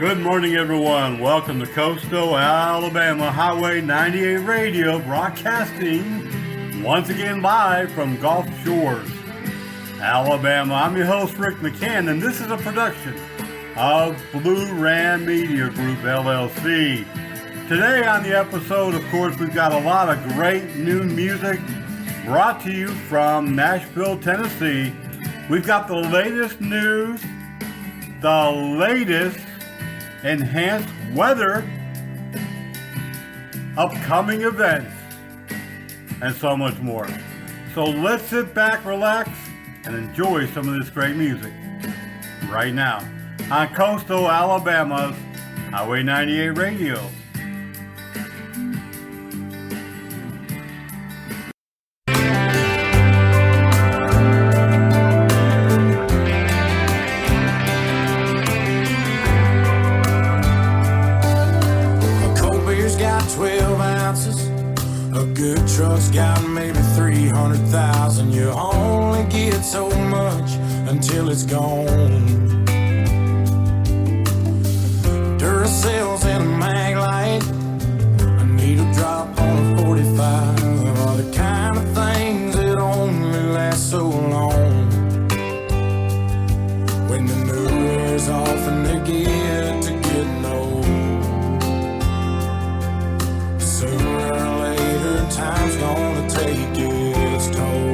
Good morning, everyone. Welcome to Coastal Alabama Highway 98 Radio, broadcasting once again live from Gulf Shores, Alabama. I'm your host, Rick McCann, and this is a production of Blue Ram Media Group, LLC. Today on the episode, of course, we've got a lot of great new music brought to you from Nashville, Tennessee. We've got the latest news, the latest enhanced weather, upcoming events, and so much more. So let's sit back, relax, and enjoy some of this great music right now on Coastal Alabama's Highway 98 Radio. Truck's got maybe 300,000. You only get so much until it's gone. Duracells and a mag light, a needle drop on a 45 are the kind of things that only last so long. When the new wears off and they get to getting old, sooner or later time's gonna take its toll.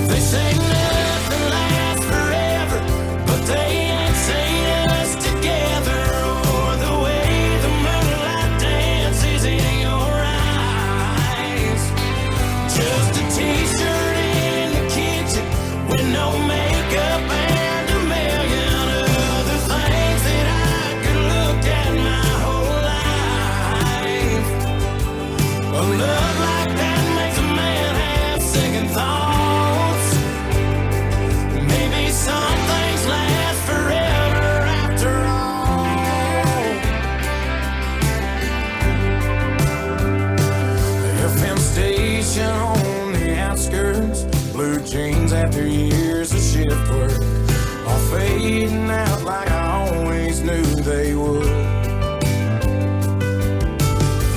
They say nothing lasts forever, but they ain't seen us together, or the way the moonlight dances in your eyes. Just a t-shirt in the kitchen with no makeup and a million other things that I could look at my whole life. A love like that makes a man have second thoughts. Maybe some things last forever after all. The FM station on the outskirts, blue jeans after years of shift work, are fading out like I always knew they would.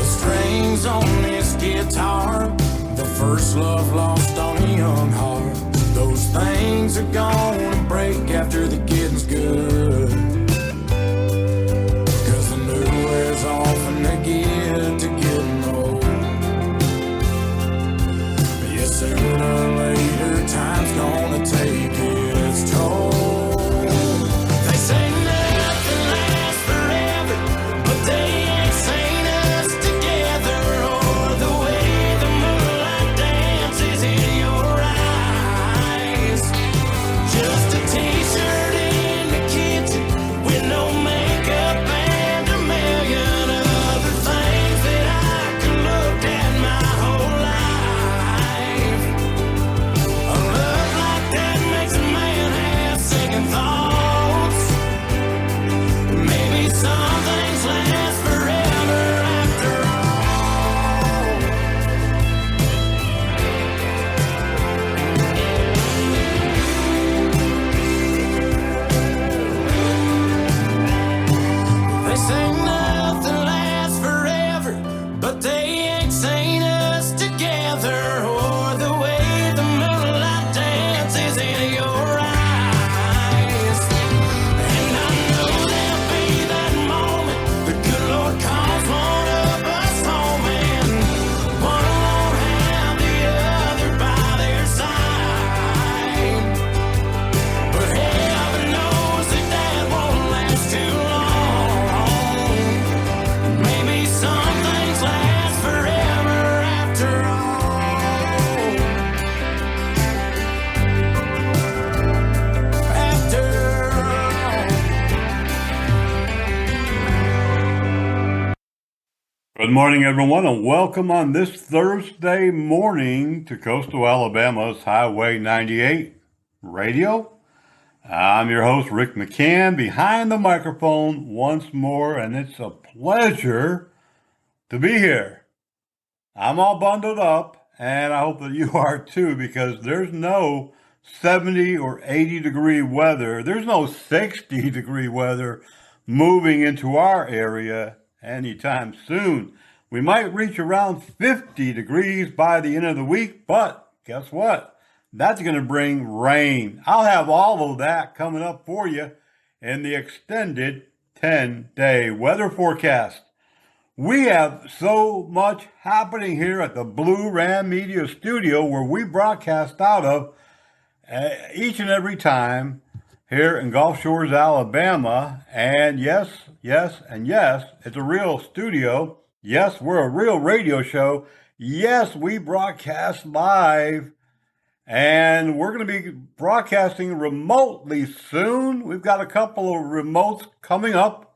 Strings on this guitar, the first love lost on a young heart. Those things are gonna break after the getting's good. Cause the new wears off and they get to getting old. Yeah, sooner or later time's gonna take its toll. They say nothing lasts forever, but they ain't seen us together, or the way the moonlight dances in your eyes. Just a t-shirt in the kitchen with no makeup and a million other things that I could look at my whole life. A love like that makes a man have second thoughts. Maybe some things last forever after all. They say nothing lasts forever, but they ain't seen us together, or the way the moonlight dances in your eyes. And I know there'll be that moment the good Lord calls one of us home, and one won't have the other by their side. But heaven knows that won't last too long. Maybe some things last forever after all. After all. Good morning, everyone, and welcome on this Thursday morning to Coastal Alabama's Highway 98 Radio. I'm your host, Rick McCann, behind the microphone once more, and it's a pleasure to be here. I'm all bundled up, and I hope that you are too, because there's no 70 or 80 degree weather. There's no 60 degree weather moving into our area anytime soon. We might reach around 50 degrees by the end of the week, but guess what? That's going to bring rain. I'll have all of that coming up for you in the extended 10-day weather forecast. We have so much happening here at the Blue Ram Media Studio where we broadcast out of each and every time here in Gulf Shores, Alabama. And yes, it's a real studio. Yes, we're a real radio show. Yes, we broadcast live. And we're going to be broadcasting remotely soon. We've got a couple of remotes coming up.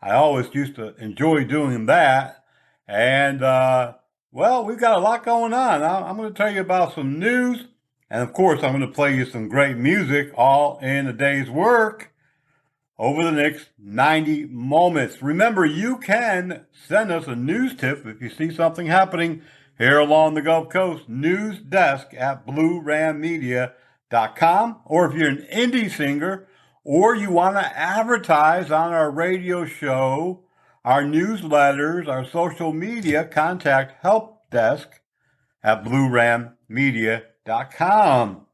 I always used to enjoy doing that. And, well, we've got a lot going on. I'm going to tell you about some news. And, of course, I'm going to play you some great music all in a day's work over the next 90 moments. Remember, you can send us a news tip if you see something happening here along the Gulf Coast. News desk at bluerammedia.com. Or if you're an indie singer or you want to advertise on our radio show, our newsletters, our social media, contact helpdesk at bluerammedia.com.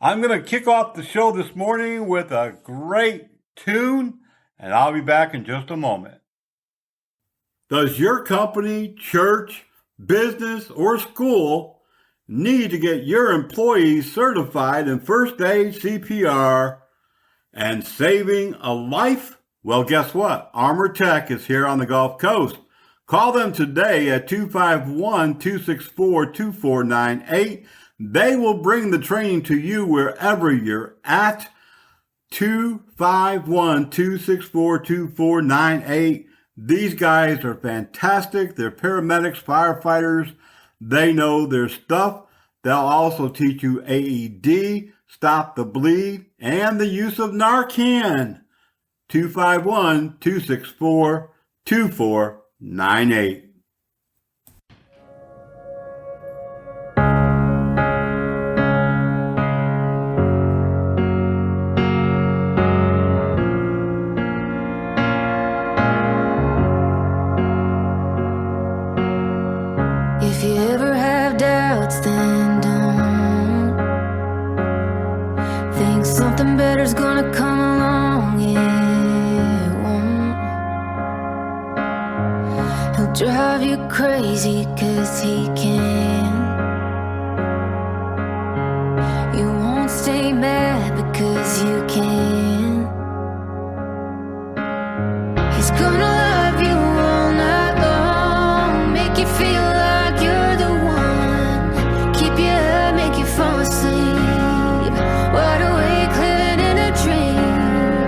I'm going to kick off the show this morning with a great tune, and I'll be back in just a moment. Does your company, church, business, or school need to get your employees certified in first aid, CPR, and saving a life? Well, guess what? Armor Tech is here on the Gulf Coast. Call them today at 251-264-2498. They will bring the training to you wherever you're at. 251-264-2498. These guys are fantastic. They're paramedics, firefighters. They know their stuff. They'll also teach you AED, stop the bleed, and the use of Narcan. 251-264-2498. If you ever have doubts, then don't think something better's gonna come along. It won't. He'll drive you crazy 'cause he can. You won't stay mad because you can. He's gonna love you all night long, make you feel like you're the one, keep you up, make you fall asleep, wide awake, living in a dream,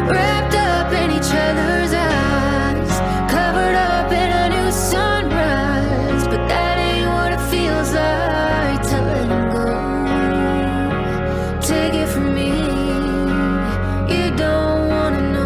wrapped up in each other's eyes, covered up in a new sunrise. But that ain't what it feels like to let him go. Take it from me, you don't wanna know.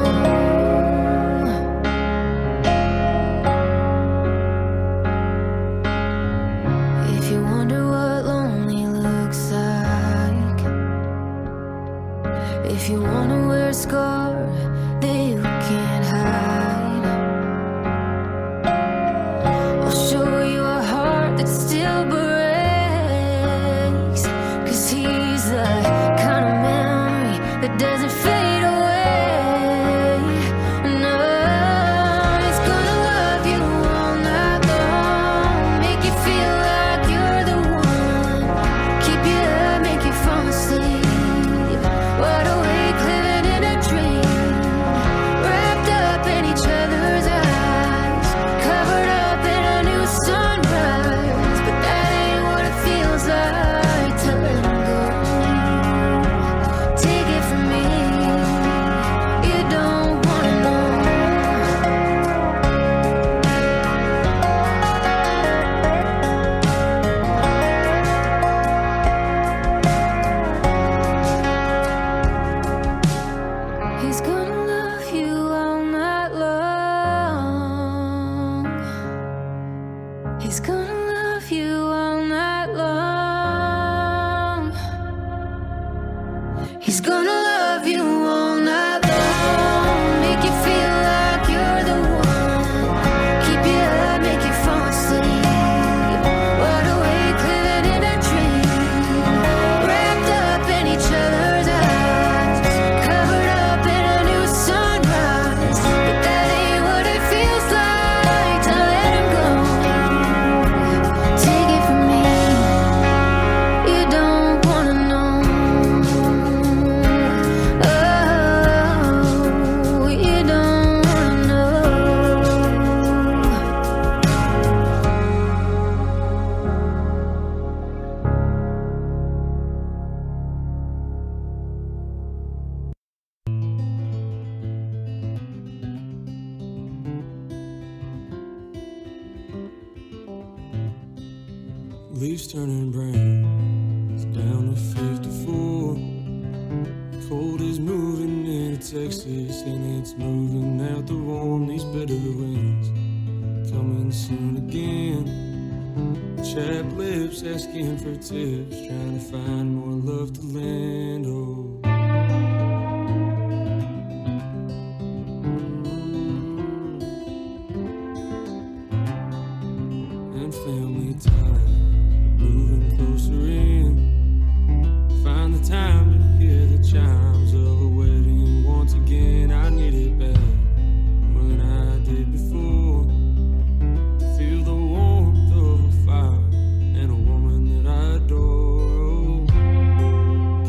leaves turning brown. It's down to 54. Cold is moving into Texas, and it's moving out the warm. These bitter winds coming soon again. Chapped lips asking for tips, trying to find more love to lend. Oh. And family ties moving closer in. Find the time to hear the chimes of a wedding once again. I need it back more than I did before. Feel the warmth of a fire and a woman that I adore.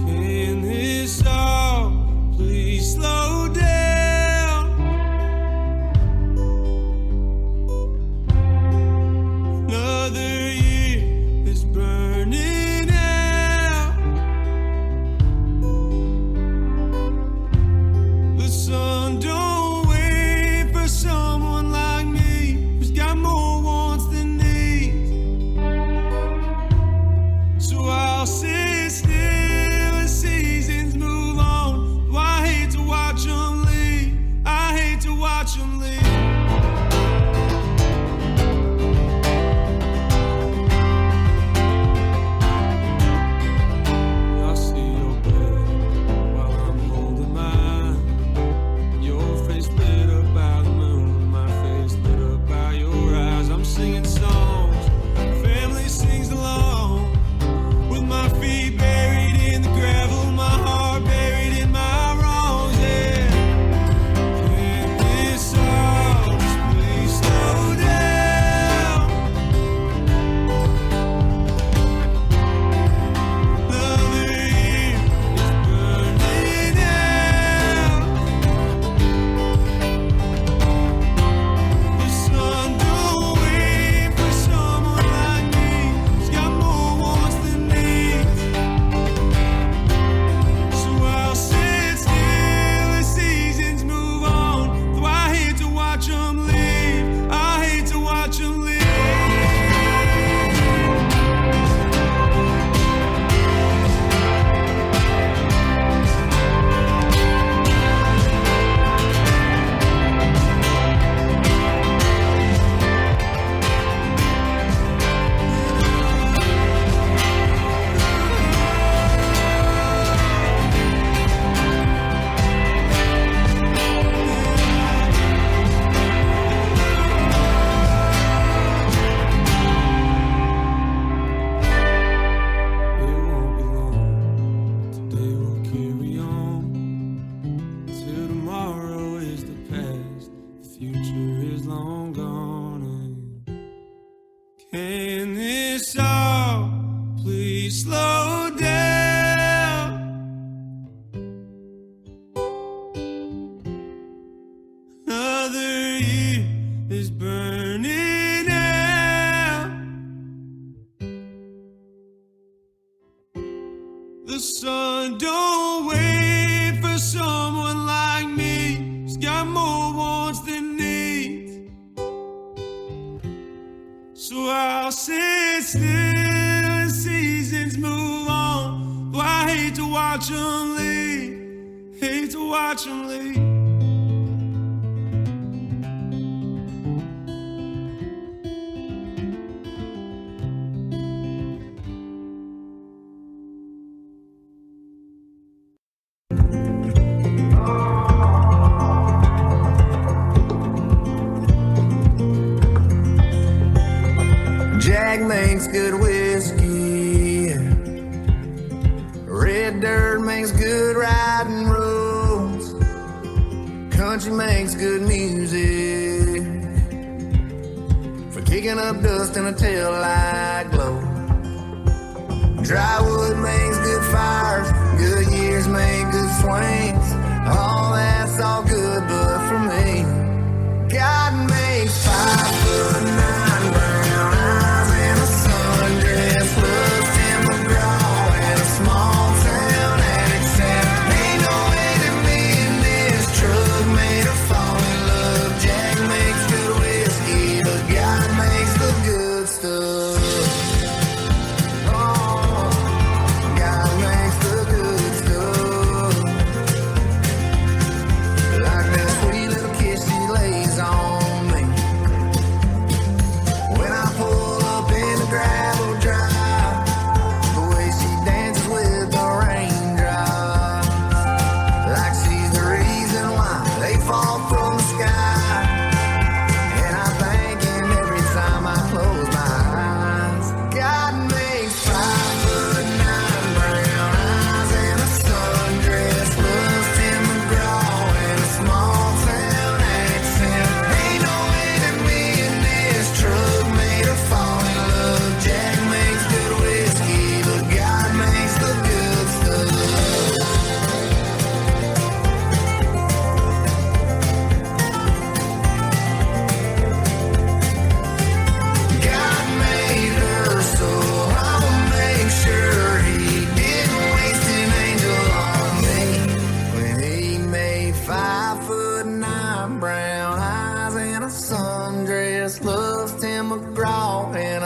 Can this all please slow down? Another year is burning out. The sun don't wait for someone like me who's got more wants than needs. So I'll sit still as seasons move on. Oh, I hate to watch them leave. I hate to watch them leave. I see your bed while I'm holding mine. Your face lit up by the moon, my face lit up by your eyes. I'm singing songs, family sings along. With my feet buried in the gravel, my heart buried in my wrongs, yeah. Can this all just please slow down? Another year is burning out. The sun don't wait for someone like me who's got more wants than needs. So I'll sit still as seasons move on. Though I hate to watch them leave. I hate to watch them leave. It won't be long. Today we'll carry on. Till tomorrow is the past. The future is long gone. And can this all please slow down? Another year is burning out. The sun don't wait for someone like me who's got more wants than needs. So I'll sit still as seasons move on. Though I hate to watch them leave. Hate to watch them leave. Jack makes good whiskey. Red dirt makes good riding roads. Country makes good music for kicking up dust in a taillight glow. Dry wood makes good fires. Good years make good swings. All that's all good, but for me, God makes 5'9" brown eyes and a sundress plus Tim McGraw and a small town accent. Ain't no way that me and this truck made her fall in love. Jack makes good whiskey, but God makes the good stuff.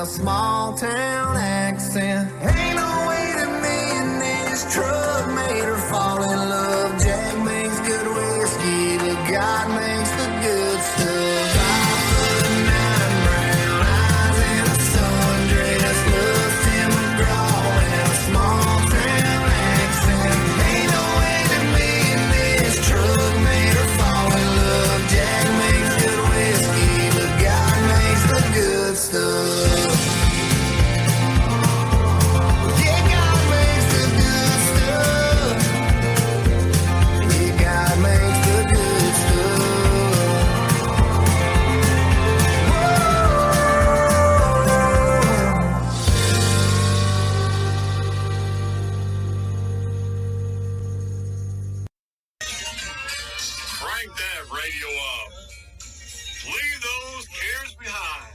a small town accent. Ain't no way that me and this truck made her fall in love. Jack makes good whiskey, but God makes the good stuff. 5'9" brown eyes and a sundress, loves Tim McGraw and a small town accent. Ain't no way that me and this truck made her fall in love. Jack makes good whiskey, but God makes the good stuff. Yeah, God makes the good stuff. Yeah, God makes the good stuff. Crank that radio up. Leave those cares behind.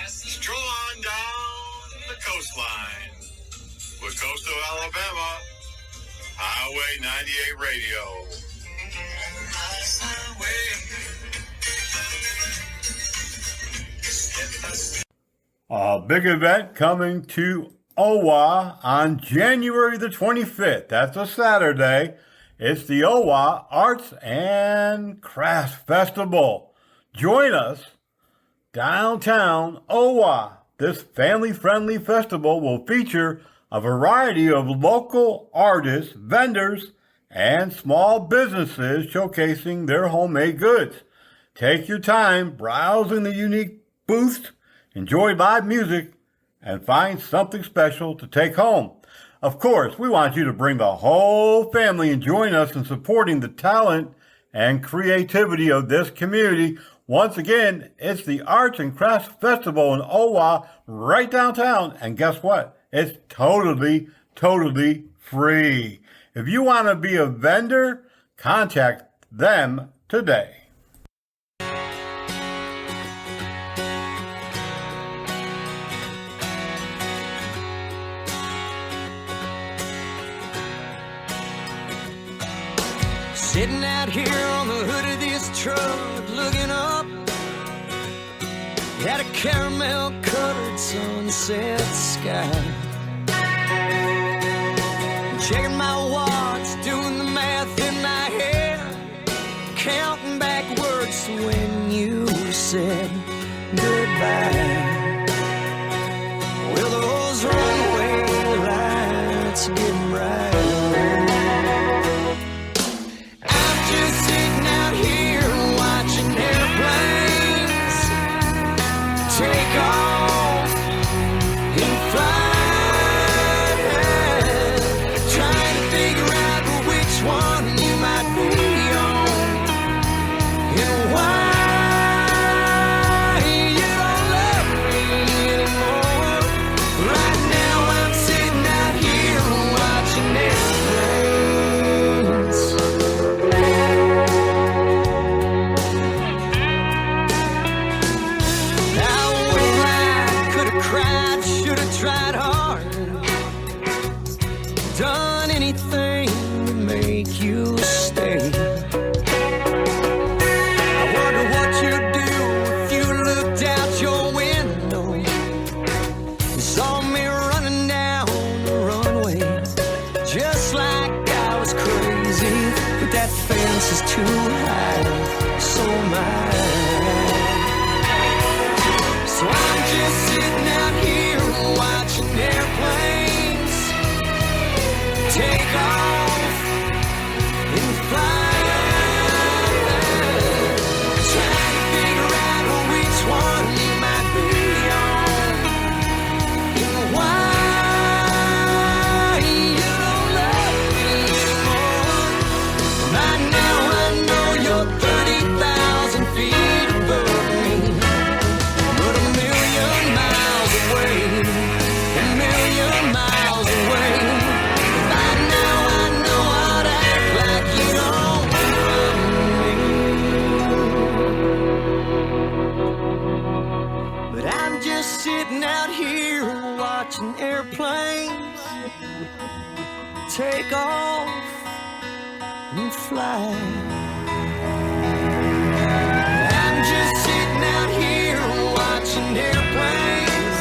Stroll on down the coastline with Coastal Alabama Highway 98 Radio. A big event coming to Owa on January the 25th. That's a Saturday. It's the Owa Arts and Crafts Festival. Join us downtown Owa. This family-friendly festival will feature a variety of local artists, vendors, and small businesses showcasing their homemade goods. Take your time browsing the unique booths, enjoy live music, and find something special to take home. Of course, we want you to bring the whole family and join us in supporting the talent and creativity of this community. Once again, it's the Arts and Crafts Festival in Owa, right downtown. And guess what? It's totally free. If you want to be a vendor, contact them today. Sitting out here on the hood of this truck, looking up at a caramel-colored sunset sky. Checking my watch, doing the math in my head, counting backwards to when you said goodbye. Well, those runway lights are getting bright. Just sitting out here watching airplanes take off and fly, trying to figure out which one you might be on and why you don't love me anymore. Right now I'm sitting out here watching airplanes. Cried, should have tried hard, done anything to make you stay. I wonder what you'd do if you looked out your window and saw me running down the runway, just like I was crazy, but that fence is too high, so am I. So I'm just sitting out here watching airplanes take off and fly, trying to figure out which one you might be on and why you don't love me anymore. Right now I know you're 30,000 feet above me, but a million miles away. Right now I know how to act like you don't love me. But I'm just sitting out here watching airplanes take off and fly. I'm just sitting out here watching airplanes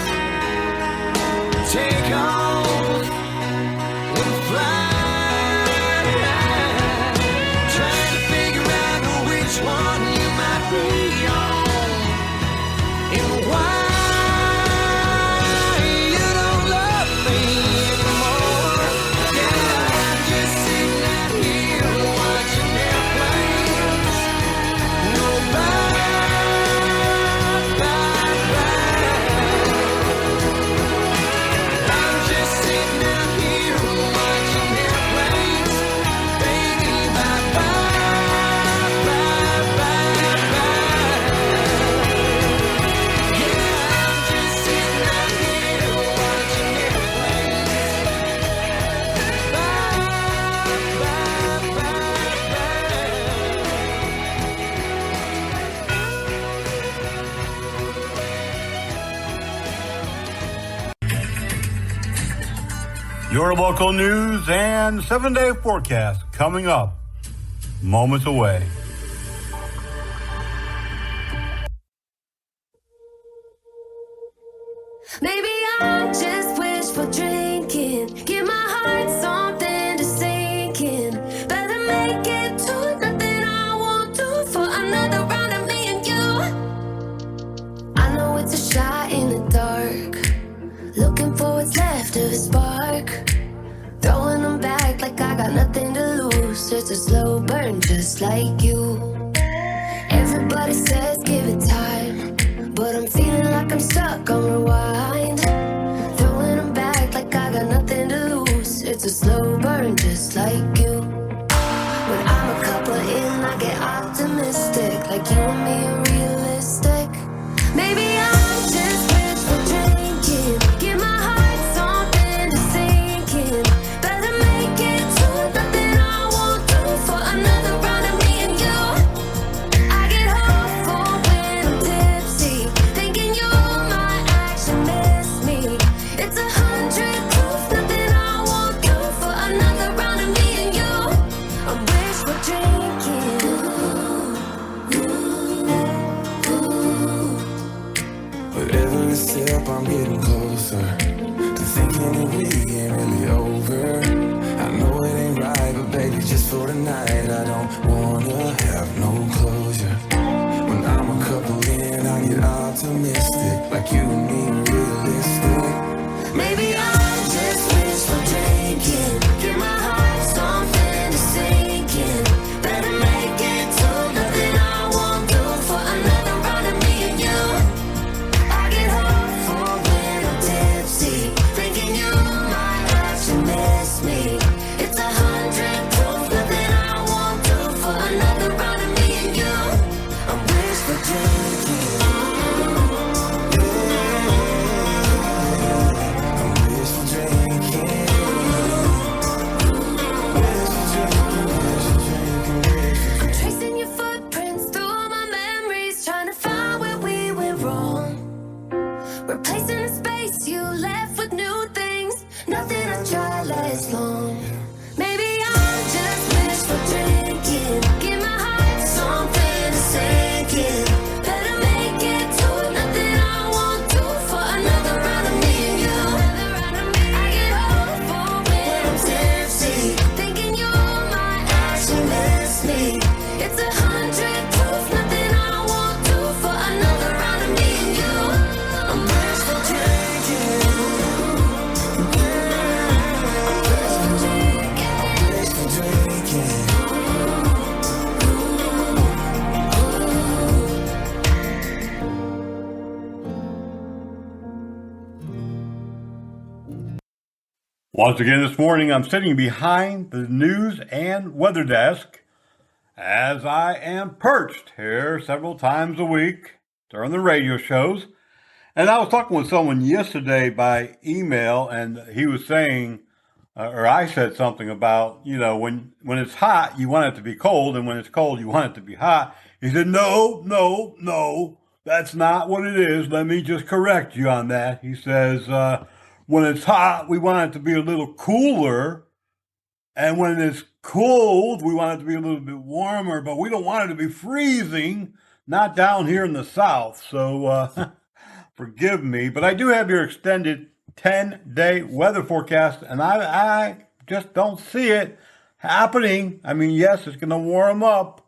Your local news and 7-day forecast coming up moments away. Maybe I'm just wishful drinking. Give my heart something to sink in. Better make it to nothing I won't do for another round of me and you. I know it's a shot in the dark, looking for what's left of a spark. Throwing them back like I got nothing to lose. It's a slow burn just like you. Everybody says give it time, but I'm feeling like I'm stuck on rewind. Throwing them back like I got nothing to lose. It's a slow burn just like you. When I'm a couple in, I get optimistic, like you and me are realistic. Maybe I'm just wishful drinking. Give my heart something to sink in. Better make it to nothing I won't do for another round of me and you. I get hopeful when I'm tipsy, thinking you might actually miss me. It's 100 proof, nothing I won't do for another round of me and you. I'm wishful drinking. With every step I'm getting closer to thinking that we ain't really over. I know it ain't right, but baby, just for tonight I don't wanna have no closure. When I'm a couple in, I get optimistic, like you and me are realistic. Maybe I'm just wishful drinking. Give my heart something to sink in. Better make it to nothing I won't do for another round of me and you. I get hopeful when I'm tipsy, thinking you might actually miss me. It's 100 proof, nothing I won't do for another round of me and you. I'm wishful drinking. I'm tracing your footprints through all my memories, trying to find where we went wrong. Replacing the space you left with new things. Nothing I try lasts long. Maybe I'm just wishful drinking. Give my heart something to sink in. Better make it to nothing I won't do for another round of me and you. I get hopeful when I'm tipsy, thinking you might actually miss me. It's 100 proof, nothing I won't do for another round of me and you. I'm wishful drinking. Once again this morning, I'm sitting behind the news and weather desk as I am perched here several times a week during the radio shows. And I was talking with someone yesterday by email, and he was saying, or I said something about, when it's hot, you want it to be cold, and when it's cold, you want it to be hot. He said, no, that's not what it is. Let me just correct you on that. He says, when it's hot, we want it to be a little cooler, and when it's cold, we want it to be a little bit warmer, but we don't want it to be freezing, not down here in the South. So forgive me, but I do have your extended 10-day weather forecast, and I just don't see it happening. I mean, yes, it's going to warm up,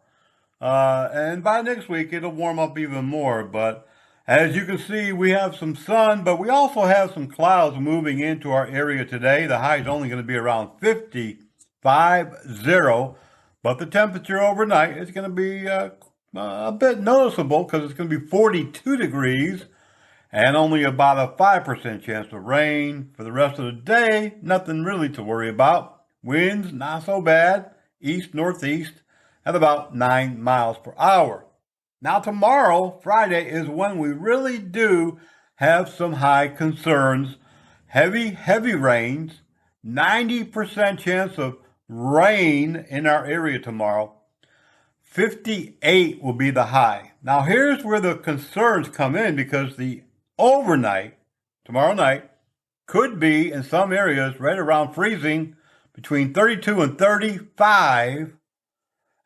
and by next week, it'll warm up even more, but as you can see, we have some sun, but we also have some clouds moving into our area today. The high is only going to be around 50, but the temperature overnight is going to be a bit noticeable because it's going to be 42 degrees and only about a 5% chance of rain. For the rest of the day, nothing really to worry about. Winds, not so bad, east-northeast at about 9 miles per hour. Now tomorrow, Friday, is when we really do have some high concerns. Heavy rains, 90% chance of rain in our area tomorrow. 58 will be the high. Now here's where the concerns come in, because the overnight, tomorrow night, could be in some areas right around freezing, between 32 and 35.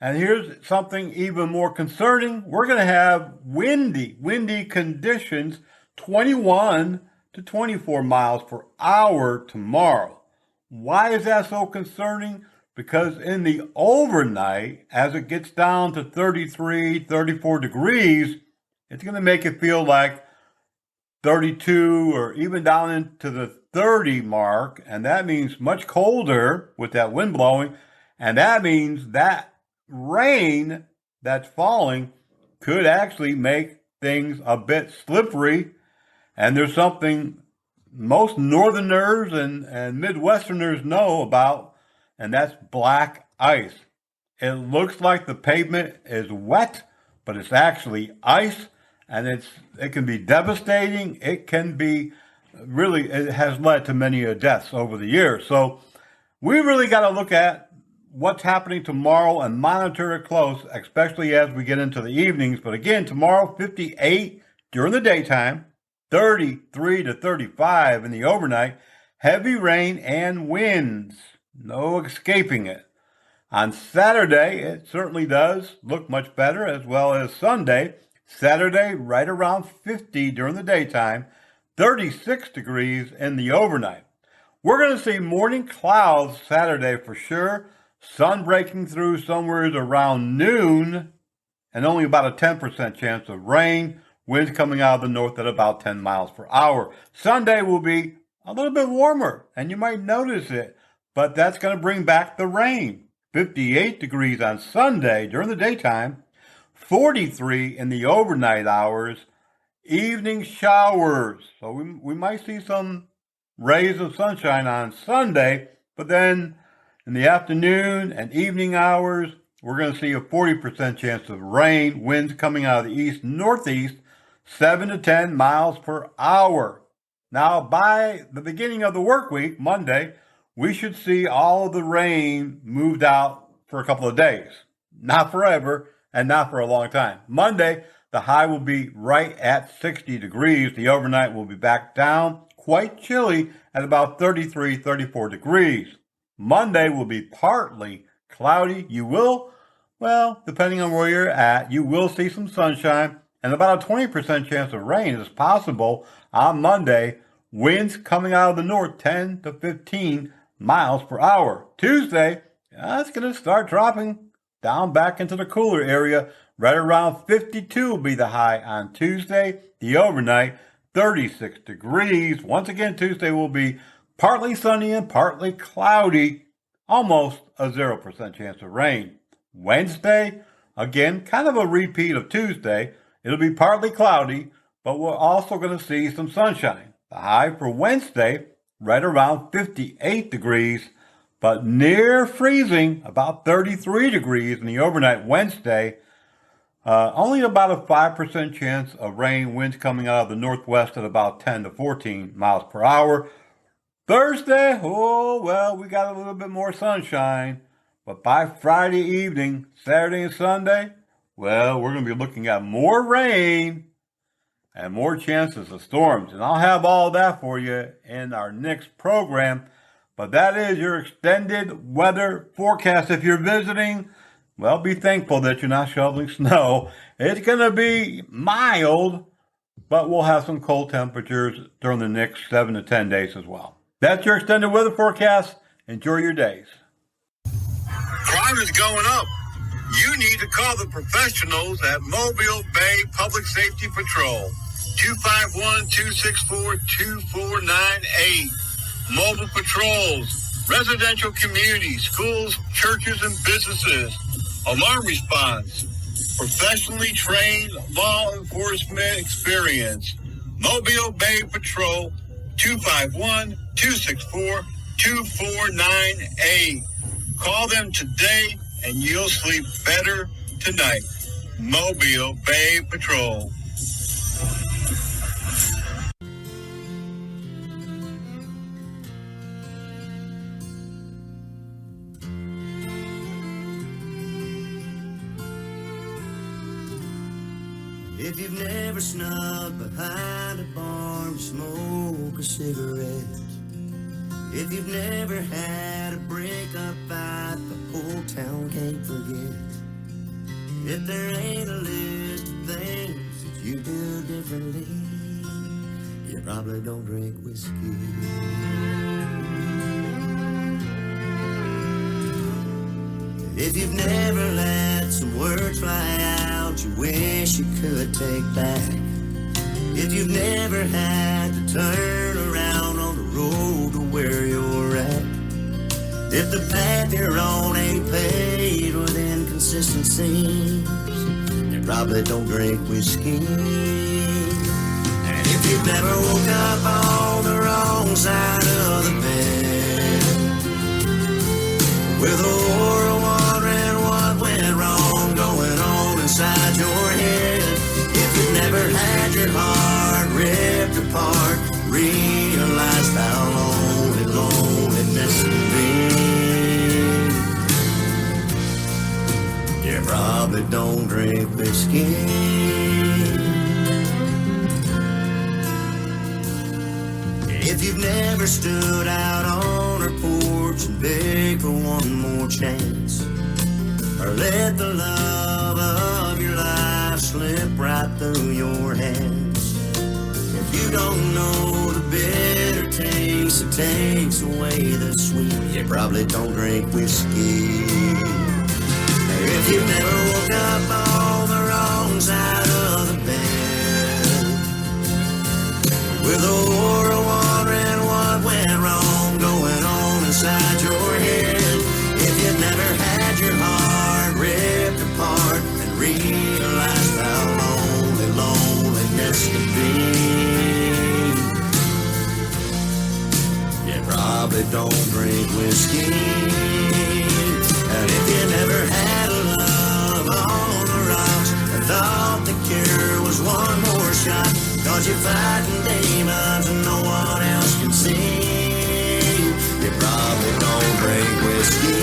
And here's something even more concerning. We're going to have windy conditions, 21 to 24 miles per hour tomorrow. Why is that so concerning? Because in the overnight, as it gets down to 33, 34 degrees, it's going to make it feel like 32 or even down into the 30 mark. And that means much colder with that wind blowing. And that means that rain that's falling could actually make things a bit slippery. And there's something most Northerners and Midwesterners know about, and that's black ice. It looks like the pavement is wet, but it's actually ice, and it can be devastating. It can be it has led to many deaths over the years. So we really got to look at what's happening tomorrow and monitor it close, especially as we get into the evenings. But again, tomorrow, 58 during the daytime, 33 to 35 in the overnight, heavy rain and winds. No escaping it. On Saturday, it certainly does look much better, as well as Sunday. Saturday, right around 50 during the daytime, 36 degrees in the overnight. We're going to see morning clouds Saturday for sure. Sun breaking through somewhere around noon, and only about a 10% chance of rain. Winds coming out of the north at about 10 miles per hour. Sunday will be a little bit warmer, and you might notice it, but that's going to bring back the rain. 58 degrees on Sunday during the daytime, 43 in the overnight hours, evening showers. So we might see some rays of sunshine on Sunday, but then in the afternoon and evening hours, we're going to see a 40% chance of rain, winds coming out of the east-northeast, 7 to 10 miles per hour. Now, by the beginning of the work week, Monday, we should see all of the rain moved out for a couple of days. Not forever and not for a long time. Monday, the high will be right at 60 degrees. The overnight will be back down, quite chilly at about 33, 34 degrees. Monday will be partly cloudy. You will, depending on where you're at, you will see some sunshine, and about a 20% chance of rain is possible on Monday. Winds coming out of the north, 10 to 15 miles per hour. Tuesday, it's going to start dropping down back into the cooler area. Right around 52 will be the high on Tuesday. The overnight, 36 degrees. Once again, Tuesday will be partly sunny and partly cloudy. Almost a 0% chance of rain. Wednesday, again, kind of a repeat of Tuesday. It'll be partly cloudy, but we're also going to see some sunshine. The high for Wednesday, right around 58 degrees, but near freezing, about 33 degrees in the overnight Wednesday. Only about a 5% chance of rain, winds coming out of the northwest at about 10 to 14 miles per hour. Thursday, we got a little bit more sunshine. But by Friday evening, Saturday and Sunday, we're going to be looking at more rain and more chances of storms. And I'll have all that for you in our next program. But that is your extended weather forecast. If you're visiting, be thankful that you're not shoveling snow. It's going to be mild, but we'll have some cold temperatures during the next 7 to 10 days as well. That's your extended weather forecast. Enjoy your days. Crime is going up. You need to call the professionals at Mobile Bay Public Safety Patrol. 251-264-2498. Mobile patrols, residential communities, schools, churches, and businesses. Alarm response. Professionally trained law enforcement experience. Mobile Bay Patrol. 251-264-2498. Call them today and you'll sleep better tonight. Mobile Bay Patrol. If you've never snuck behind a barn to smoke a cigarette, If you've never had a breakup fight, the whole town can't forget. If there ain't a list of things that you do differently, you probably don't drink whiskey. If you've never let some words fly out you wish you could take back. If you've never had to turn around on the road to where you're at. If the path you're on ain't paved with inconsistencies, you probably don't drink whiskey. And if you've never woke up on the wrong side of the bed, with a horror wondering what went wrong going on inside your head. If you've never had your heart ripped apart, realized how lonely loneliness can be, you probably don't drink whiskey. If you've never stood out on her porch and begged for one more chance, or let the love of your life slip right through your hands, if you don't know the bitter taste that takes away the sweet, you probably don't drink whiskey. If you've never woke up on the wrong side of the bed, with a horror wondering what went wrong going on inside your head. If you've never had your heart ripped apart and realized how lonely loneliness can be, you probably don't drink whiskey. And if you never had a love on the rocks and thought the cure was one more shot, 'cause you're fighting demons and no one else can see, you probably don't drink whiskey.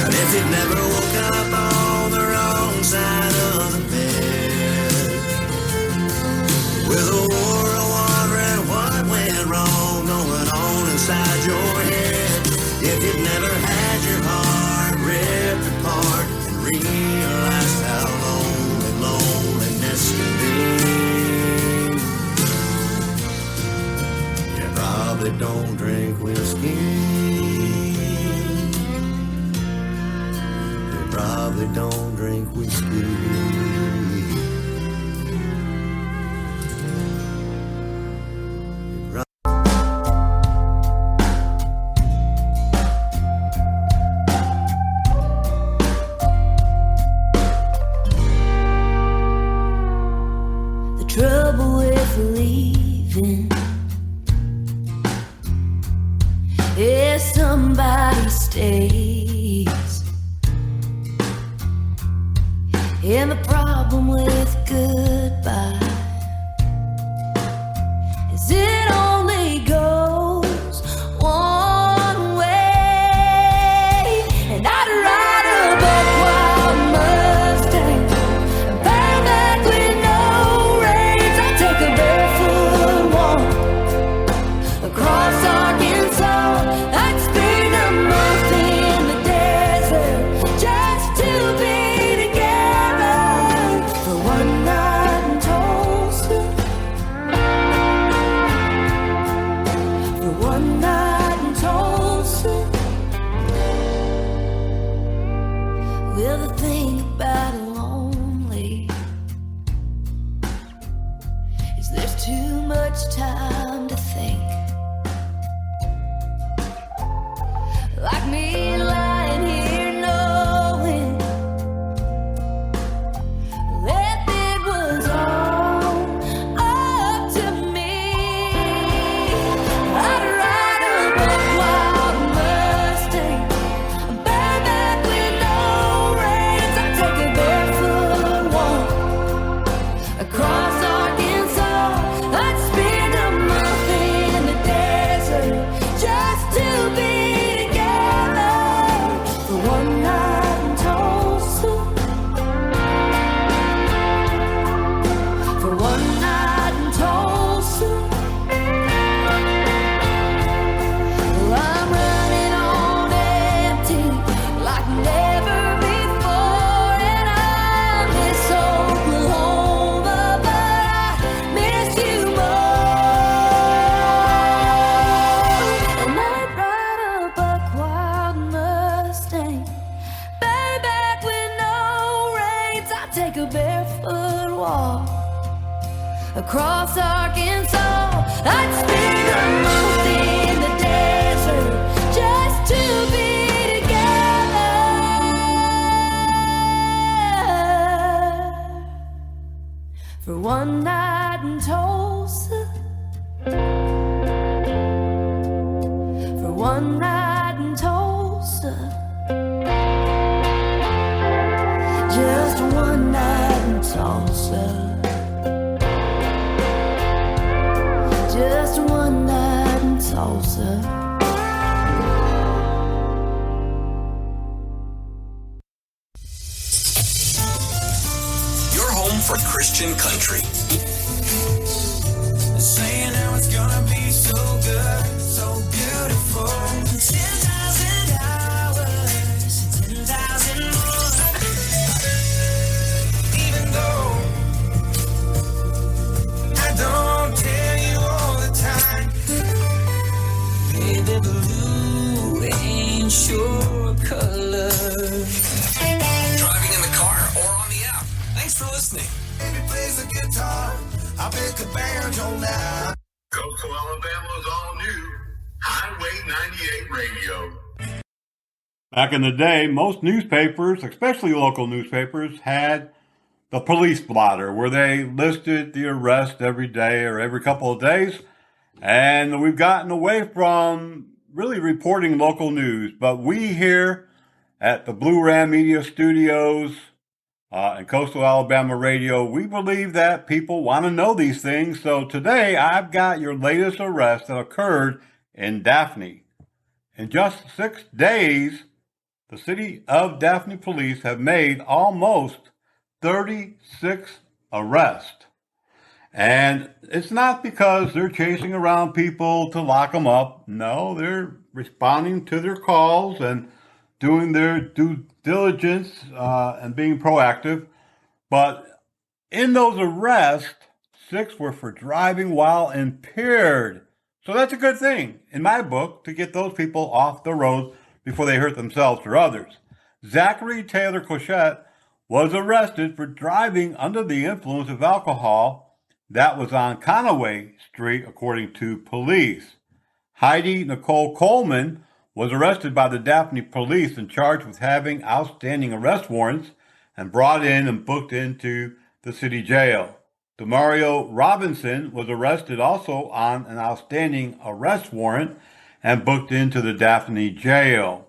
And if you've never woke up on the wrong side of the bed, with a horror wondering what went wrong going on inside your head, if you've never had your heart ripped apart and realized how lonely loneliness can be, you probably don't drink whiskey. You probably don't drink whiskey. Trouble with leaving if somebody stays, and the problem with goodbye is it only goes one way. And I'd ride a buck-wild Mustang and burn back with no reins. I'd take a barefoot walk across Arkansas. I'd spend a month in the desert just to be together for one night and told. one night in Tulsa. Just one night in Tulsa. Just one night in Tulsa. For Christian country. Saying how it's gonna be so good, so beautiful. 10,000 hours, 10,000 more. Even though I don't tell you all the time, baby, blue ain't your color. Driving in the car or on the app. Thanks for listening. Baby plays the guitar, I pick a banjo now. Coastal Alabama's all new Highway 98 Radio. Back in the day, most newspapers, especially local newspapers, had the police blotter where they listed the arrest every day or every couple of days. And we've gotten away from really reporting local news. But we here at the Blue Ram Media Studios and Coastal Alabama Radio, we believe that people want to know these things. So today I've got your latest arrest that occurred in Daphne. In just 6 days, the city of Daphne police have made almost 36 arrests. And it's not because they're chasing around people to lock them up. No, they're responding to their calls and doing their due diligence and being proactive. But in those arrests, 6 were for driving while impaired. So that's a good thing, in my book, to get those people off the road before they hurt themselves or others. Zachary Taylor Cochette was arrested for driving under the influence of alcohol. That was on Conaway Street, according to police. Heidi Nicole Coleman was arrested by the Daphne police and charged with having outstanding arrest warrants and brought in and booked into the city jail. Demario Robinson was arrested also on an outstanding arrest warrant and booked into the Daphne jail.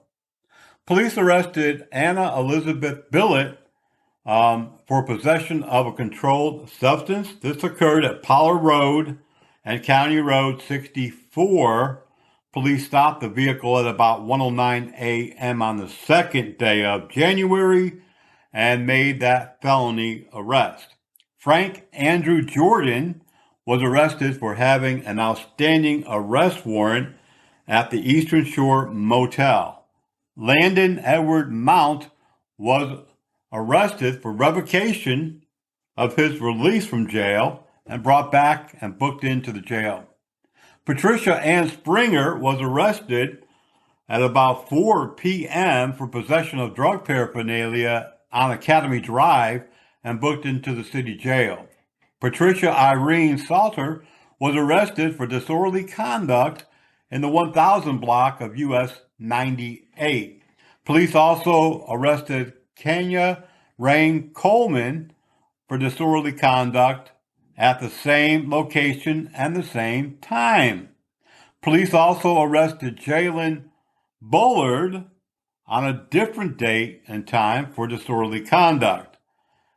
Police arrested Anna Elizabeth Billett for possession of a controlled substance. This occurred at Pollard Road and County Road 64. Police stopped the vehicle at about 1:09 a.m. on the 2nd day of January and made that felony arrest. Frank Andrew Jordan was arrested for having an outstanding arrest warrant at the Eastern Shore Motel. Landon Edward Mount was arrested for revocation of his release from jail and brought back and booked into the jail. Patricia Ann Springer was arrested at about 4 p.m. for possession of drug paraphernalia on Academy Drive and booked into the city jail. Patricia Irene Salter was arrested for disorderly conduct in the 1000 block of US 98. Police also arrested Kenya Rain Coleman for disorderly conduct at the same location and the same time. Police also arrested Jalen Bullard on a different date and time for disorderly conduct.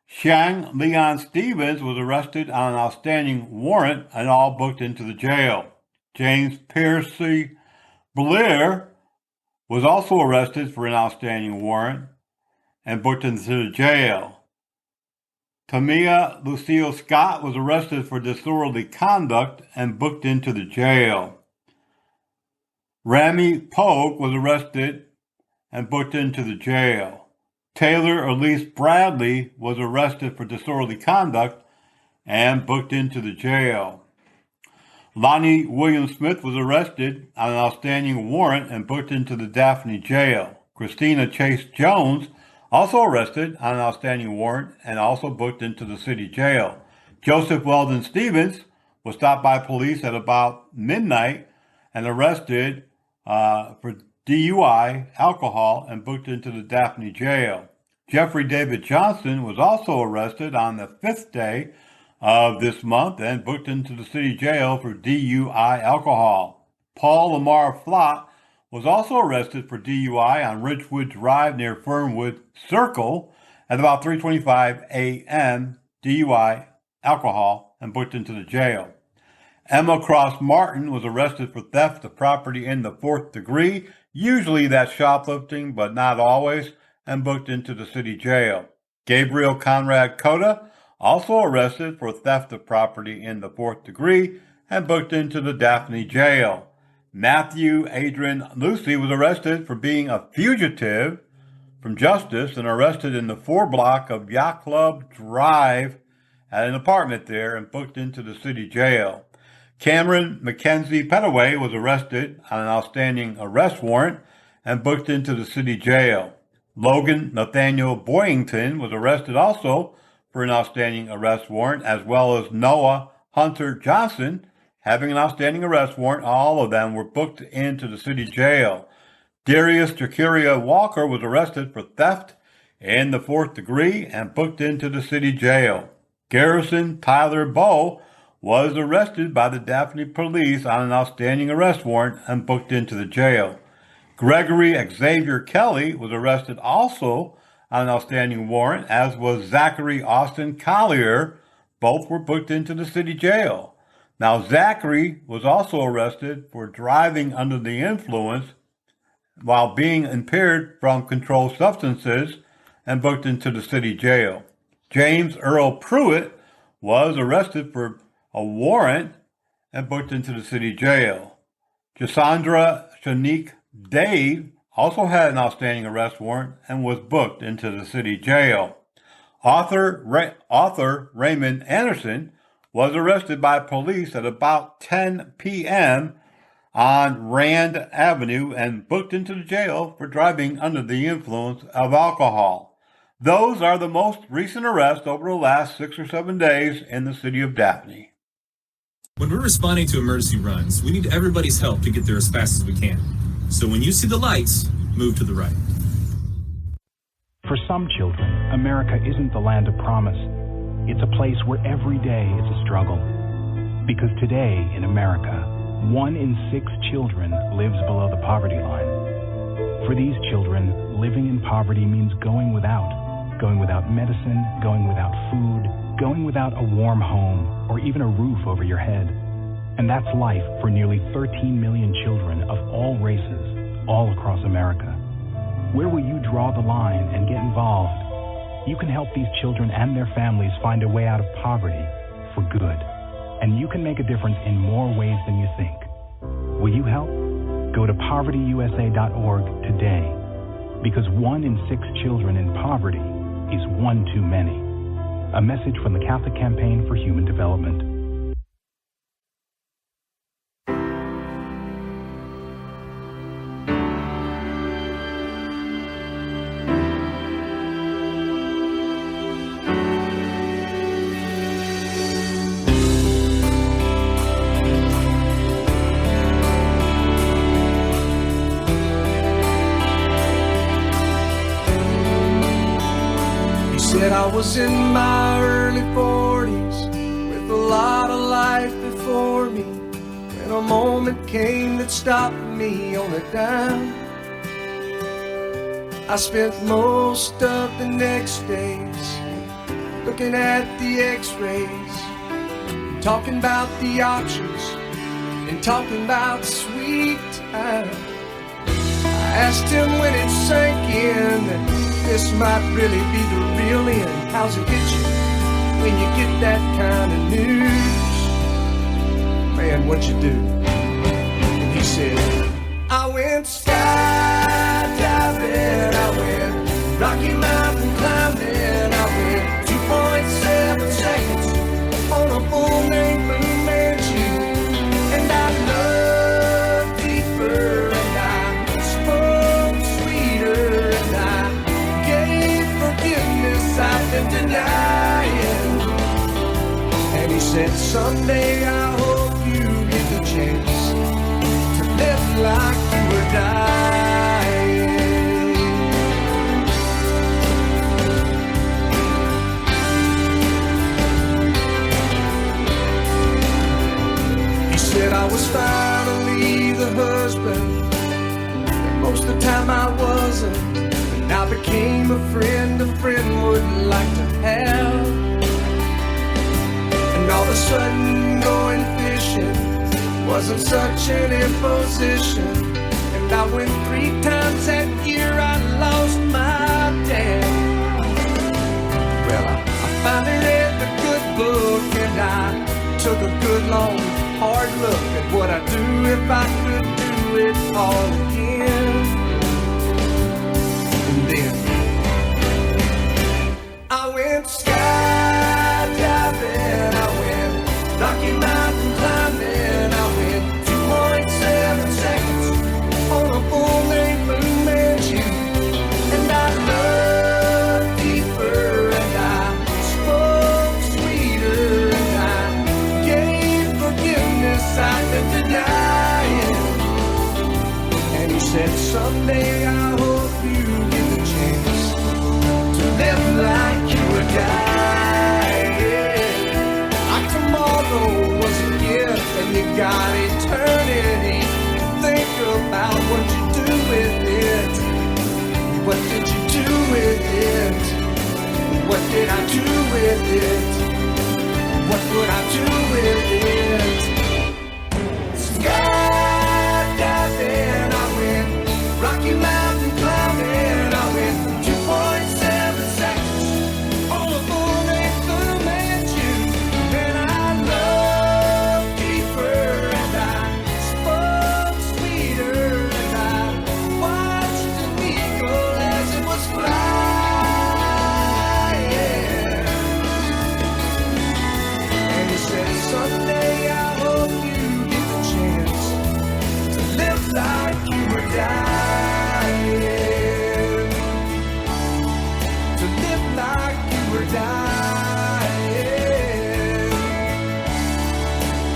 Shang Leon Stevens was arrested on an outstanding warrant and all booked into the jail. James Piercy Blair was also arrested for an outstanding warrant and booked into the jail. Tamia Lucille Scott was arrested for disorderly conduct and booked into the jail. Rami Pogue was arrested and booked into the jail. Taylor Elise Bradley was arrested for disorderly conduct and booked into the jail. Lonnie William Smith was arrested on an outstanding warrant and booked into the Daphne jail. Christina Chase Jones also arrested on an outstanding warrant and also booked into the city jail. Joseph Weldon Stevens was stopped by police at about midnight and arrested for DUI, alcohol, and booked into the Daphne jail. Jeffrey David Johnson was also arrested on the 5th day of this month and booked into the city jail for DUI, alcohol. Paul Lamar Flott was also arrested for DUI on Ridgewood Drive near Fernwood Circle at about 3:25 a.m., DUI, alcohol, and booked into the jail. Emma Cross Martin was arrested for theft of property in the 4th degree, usually that's shoplifting, but not always, and booked into the city jail. Gabriel Conrad Cota, also arrested for theft of property in the 4th degree, and booked into the Daphne jail. Matthew Adrian Lucy was arrested for being a fugitive from justice and arrested in the 4 block of Yacht Club Drive at an apartment there and booked into the city jail. Cameron Mackenzie Petaway was arrested on an outstanding arrest warrant and booked into the city jail. Logan Nathaniel Boyington was arrested also for an outstanding arrest warrant, as well as Noah Hunter Johnson having an outstanding arrest warrant. All of them were booked into the city jail. Darius Jacuria Walker was arrested for theft in the 4th degree and booked into the city jail. Garrison Tyler Bowe was arrested by the Daphne police on an outstanding arrest warrant and booked into the jail. Gregory Xavier Kelly was arrested also on an outstanding warrant, as was Zachary Austin Collier. Both were booked into the city jail. Now, Zachary was also arrested for driving under the influence while being impaired from controlled substances and booked into the city jail. James Earl Pruitt was arrested for a warrant and booked into the city jail. Cassandra Shanique Dave also had an outstanding arrest warrant and was booked into the city jail. Author Raymond Anderson was arrested by police at about 10 p.m. on Rand Avenue and booked into the jail for driving under the influence of alcohol. Those are the most recent arrests over the last 6 or 7 days in the city of Daphne. When we're responding to emergency runs, we need everybody's help to get there as fast as we can. So when you see the lights, move to the right. For some children, America isn't the land of promise. It's a place where every day is a struggle. Because today in America, 1 in 6 children lives below the poverty line. For these children, living in poverty means going without medicine, going without food, going without a warm home, or even a roof over your head. And that's life for nearly 13 million children of all races, all across America. Where will you draw the line and get involved? You can help these children and their families find a way out of poverty for good. And you can make a difference in more ways than you think. Will you help? Go to povertyusa.org today. Because 1 in 6 children in poverty is one too many. A message from the Catholic Campaign for Human Development. I was in my early 40s with a lot of life before me, when a moment came that stopped me on a dime. I spent most of the next days looking at the x-rays, talking about the options and talking about sweet time. I asked him when it sank in that this might really be the real end. How's it hit you when you get that kind of news? Man, what you do? And he said, I went skydiving, I went Rocky Mountain climbing, I went 2.7 seconds on a bull named Blue Manchu, and I loved deeper, and I spoke sweeter, and I gave forgiveness I've been denying. And he said, someday I hope you get the chance wasn't, and I became a friend would like to have. And all of a sudden going fishing wasn't such an imposition. And I went 3 times that year, I lost my dad. Well, I finally read the good book, and I took a good long hard look at what I'd do if I could do it all again. And then I went skydiving, I went Rocky Mountain climbing, I went 2.7 seconds on a bull named Blue Manchu. And I loved deeper, and I spoke sweeter, and I gave forgiveness I could deny it. And he said, someday I hope you get the chance to live like you were dying. Like tomorrow was a gift, and you got eternity. Think about what you do with it. What did you do with it? What did I do with it? What would I do with it? Skydiving, I went Rocky Mountain climbing, I went 2.7 seconds on a bull named Blue Manchu. And I loved deeper, and I spoke sweeter, and I watched an eagle as it was flying. And he said, someday I hope you get the chance to live like you were dying. To live like you were dying.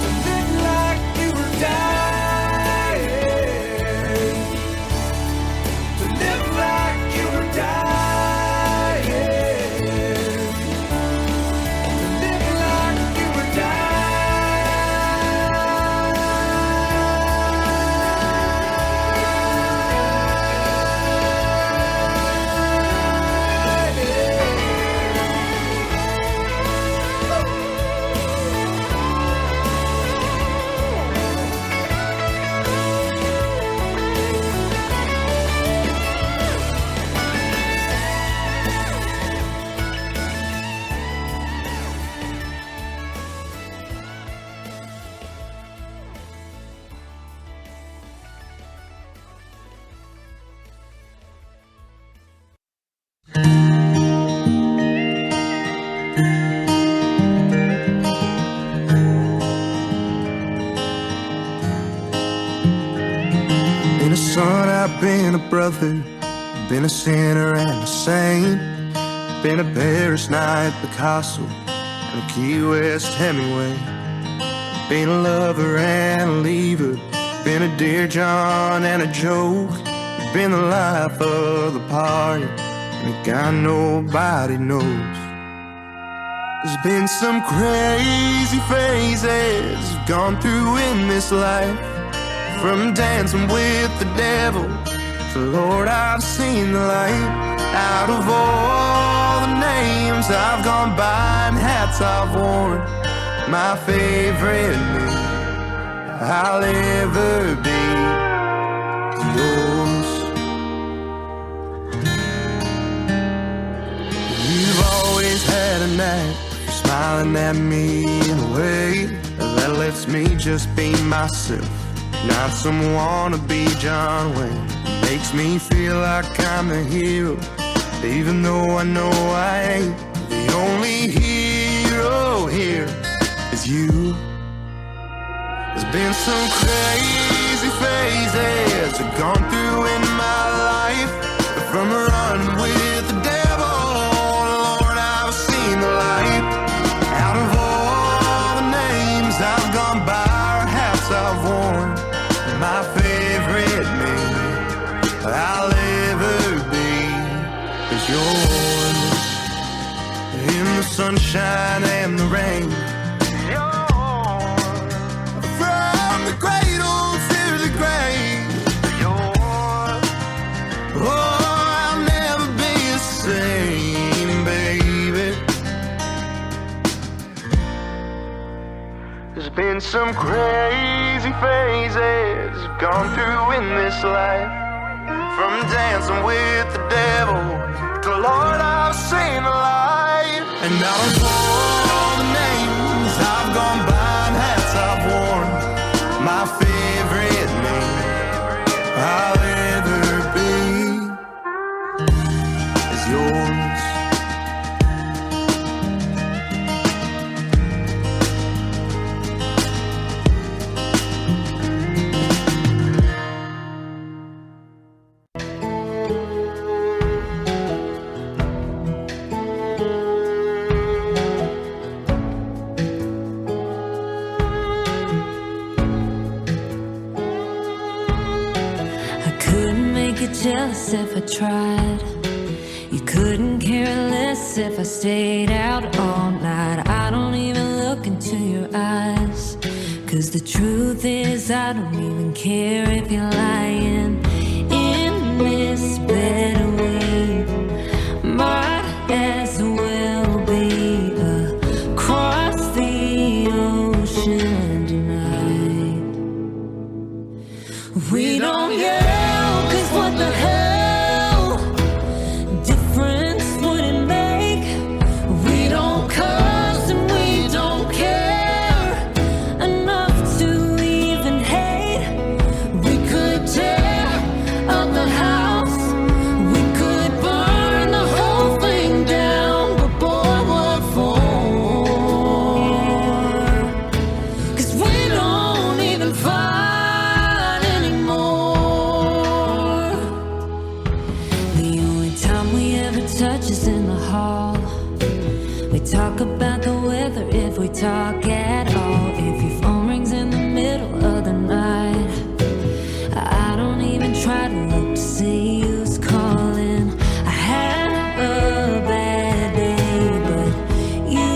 To live like you were dying. To live like you were dying. To live like you were Been a son, I've been a brother, been a sinner and a saint, been a Paris night Picasso and a Key West Hemingway, been a lover and a leaver, been a Dear John and a joke, been the life of the party and a guy nobody knows. There's been some crazy phases I've gone through in this life, from dancing with the devil to Lord, I've seen the light. Out of all the names I've gone by and hats I've worn, my favorite name I'll ever be is yours. You've always had a knack for smiling at me in a way that lets me just be myself. Not some wannabe John Wayne. Makes me feel like I'm the hero, even though I know I ain't. The only hero here is you. There's been some crazy phases I've gone through in my life, from running with the devil, Lord, I've seen the light. Out of all the names I've gone by or hats I've worn, my favorite name I'll ever be is yours. In the sunshine and the rain, from the cradle to the grave, yours. Oh, some crazy phases gone through in this life. From dancing with the devil to Lord, I've seen the light. And now I'm all the names I've gone by and hats I've worn. My favorite name I'll ever be is yours. Jealous if I tried. You couldn't care less if I stayed out all night. I don't even look into your eyes, 'cause the truth is I don't even care if you're lying in this bed. We might as well be across the ocean tonight. We don't yell, 'cause what the hell difference would it make? We don't cuss and we don't care enough to even hate. We could tear up the house, we could burn the whole thing down, but boy, what for? 'Cause we don't even fight anymore. The only time we ever touch is in the hall. We talk about the weather if we talk at all. If your phone rings in the middle of the night, I don't even try to look to see who's calling. I had a bad day, but you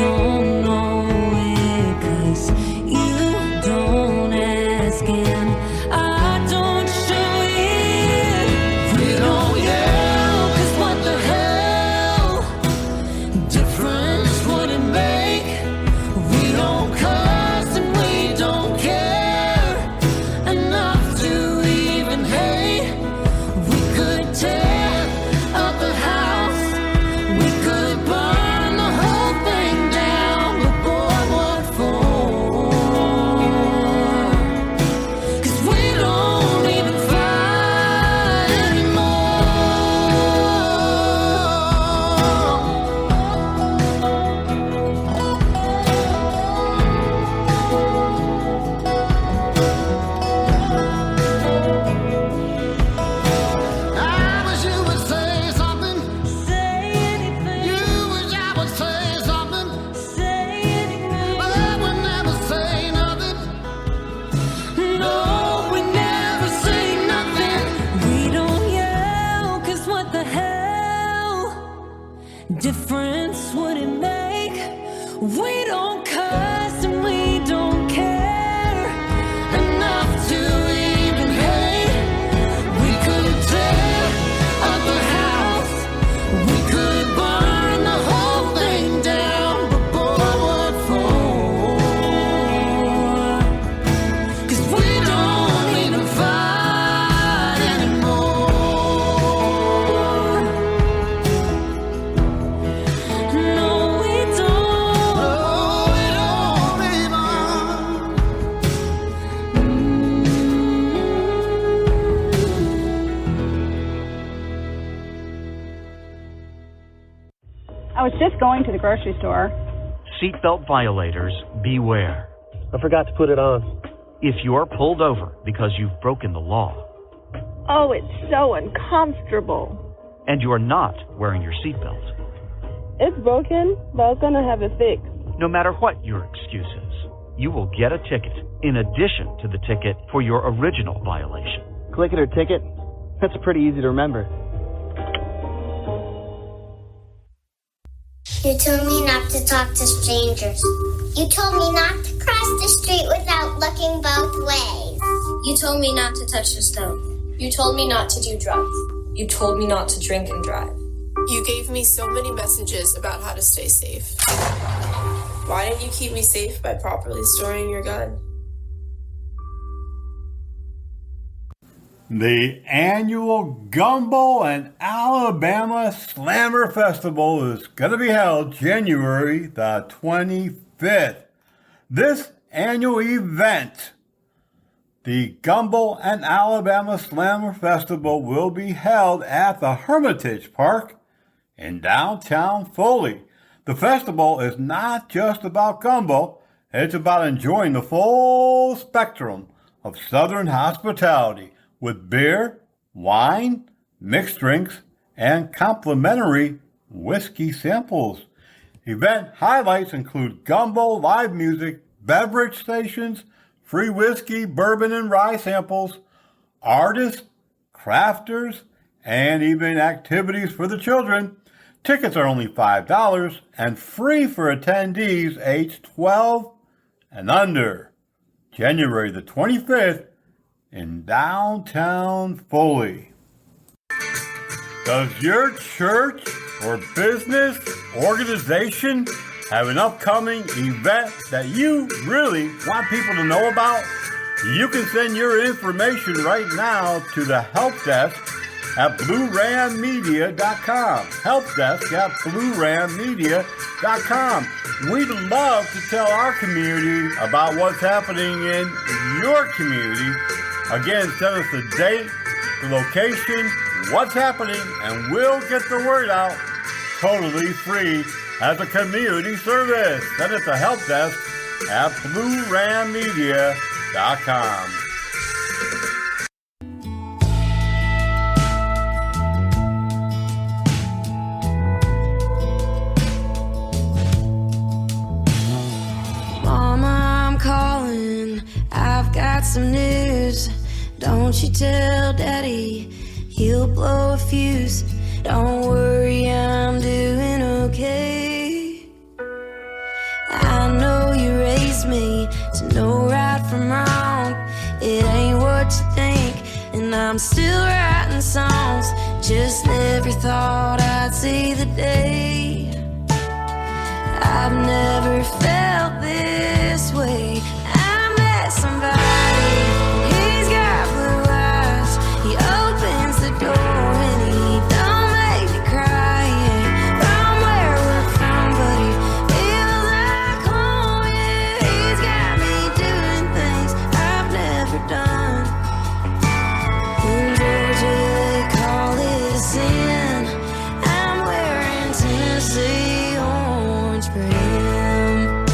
don't know it, 'cause you don't ask and I don't show it. We don't yell, 'cause what the hell difference would it make? We don't cuss and we don't care enough to even hate. We could tear up the house, we could burn the whole thing down, but boy, what for? 'Cause we don't even fight anymore. I wish you would say something. Say anything, You wish I would say something, say anything. but I would never say nothing. No, we never say nothing. We don't yell, 'cause what the hell difference would it make? We don't cuss and we don't care enough to even hate. We could tear up the house, we could burn the whole thing down, but boy, what for? 'Cause we don't even fight anymore. No, we don't. Oh, we don't even. I was just going to the grocery store. Seatbelt violators, beware. I forgot to put it on. If you're pulled over because you've broken the law Oh, it's so uncomfortable. and you're not wearing your seatbelt, It's broken, but I was gonna have it fixed. no matter what your excuse is, you will get a ticket in addition to the ticket for your original violation. Click it or ticket? That's pretty easy to remember. You told me not to talk to strangers. You told me not to cross the street without looking both ways. You told me not to touch the stove. You told me not to do drugs. You told me not to drink and drive. You gave me so many messages about how to stay safe. Why didn't you keep me safe by properly storing your gun? The annual Gumbo and Alabama Slammer Festival is going to be held January the 25th. This annual event, the Gumbo and Alabama Slammer Festival, will be held at the Hermitage Park in downtown Foley. The festival is not just about gumbo, it's about enjoying the full spectrum of Southern hospitality with beer, wine, mixed drinks, and complimentary whiskey samples. Event highlights include gumbo, live music, beverage stations, free whiskey, bourbon, and rye samples, artists, crafters, and even activities for the children. Tickets are only $5 and free for attendees aged 12 and under. January the 25th in downtown Foley. Does your church or business organization have an upcoming event that you really want people to know about? You can send your information right now to the help desk at bluerammedia.com. Helpdesk at bluerammedia.com. We'd love to tell our community about what's happening in your community. Again, send us the date, the location, what's happening, and we'll get the word out totally free as a community service. Send it to helpdesk at bluerammedia.com. I've got some news. Don't you tell Daddy, he'll blow a fuse. Don't worry, I'm doing okay. I know you raised me to know right from wrong. It ain't what you think, and I'm still writing songs. Just never thought I'd see the day. I've never felt this way. Somebody, he's got blue eyes. He opens the door and he don't make me cry. Yeah, from where we're from, but he feels like home. Yeah, he's got me doing things I've never done. In Georgia they call it a sin. I'm wearing Tennessee orange for him.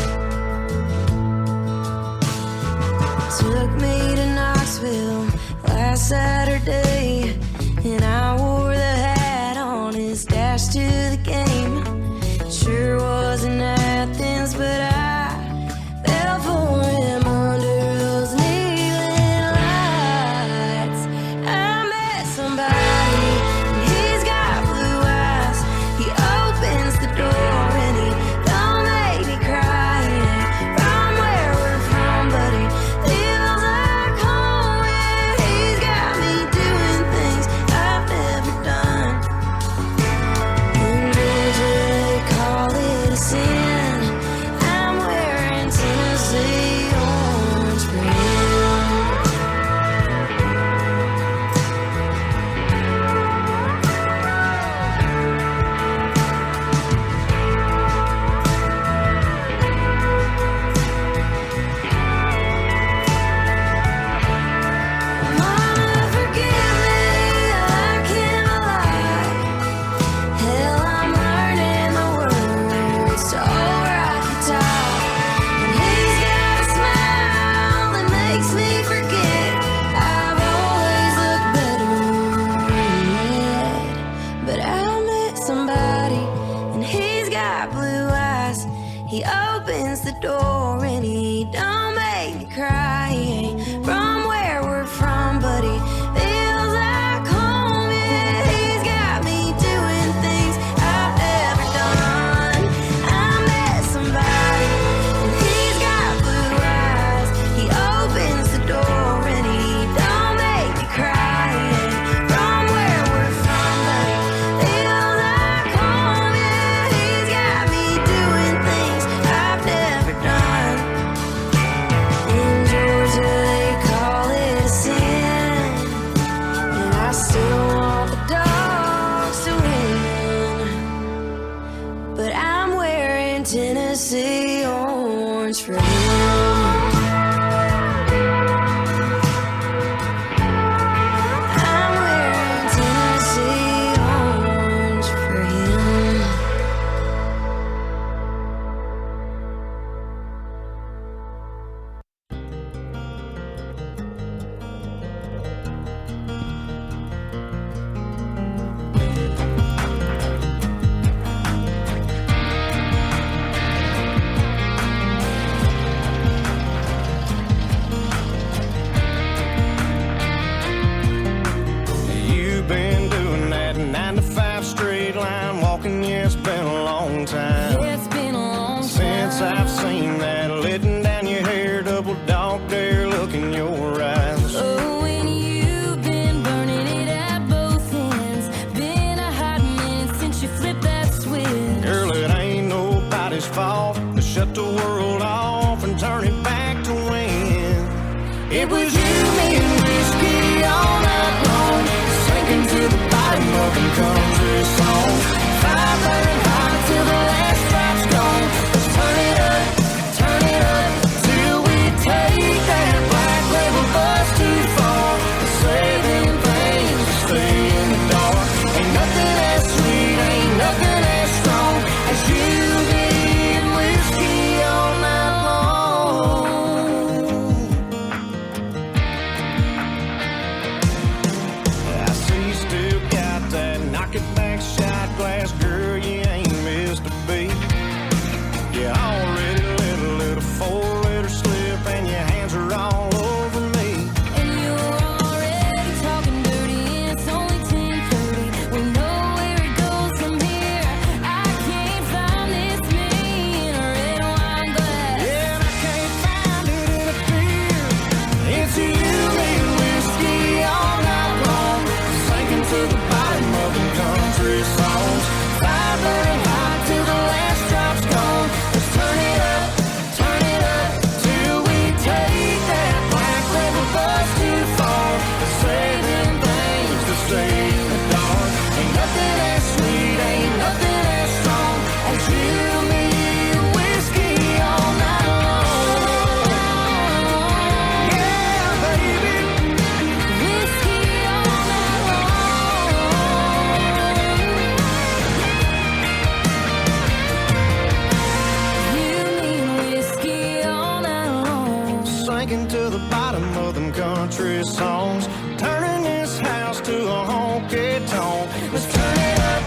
songs, turning this house to a honky tonk. Let's turn it up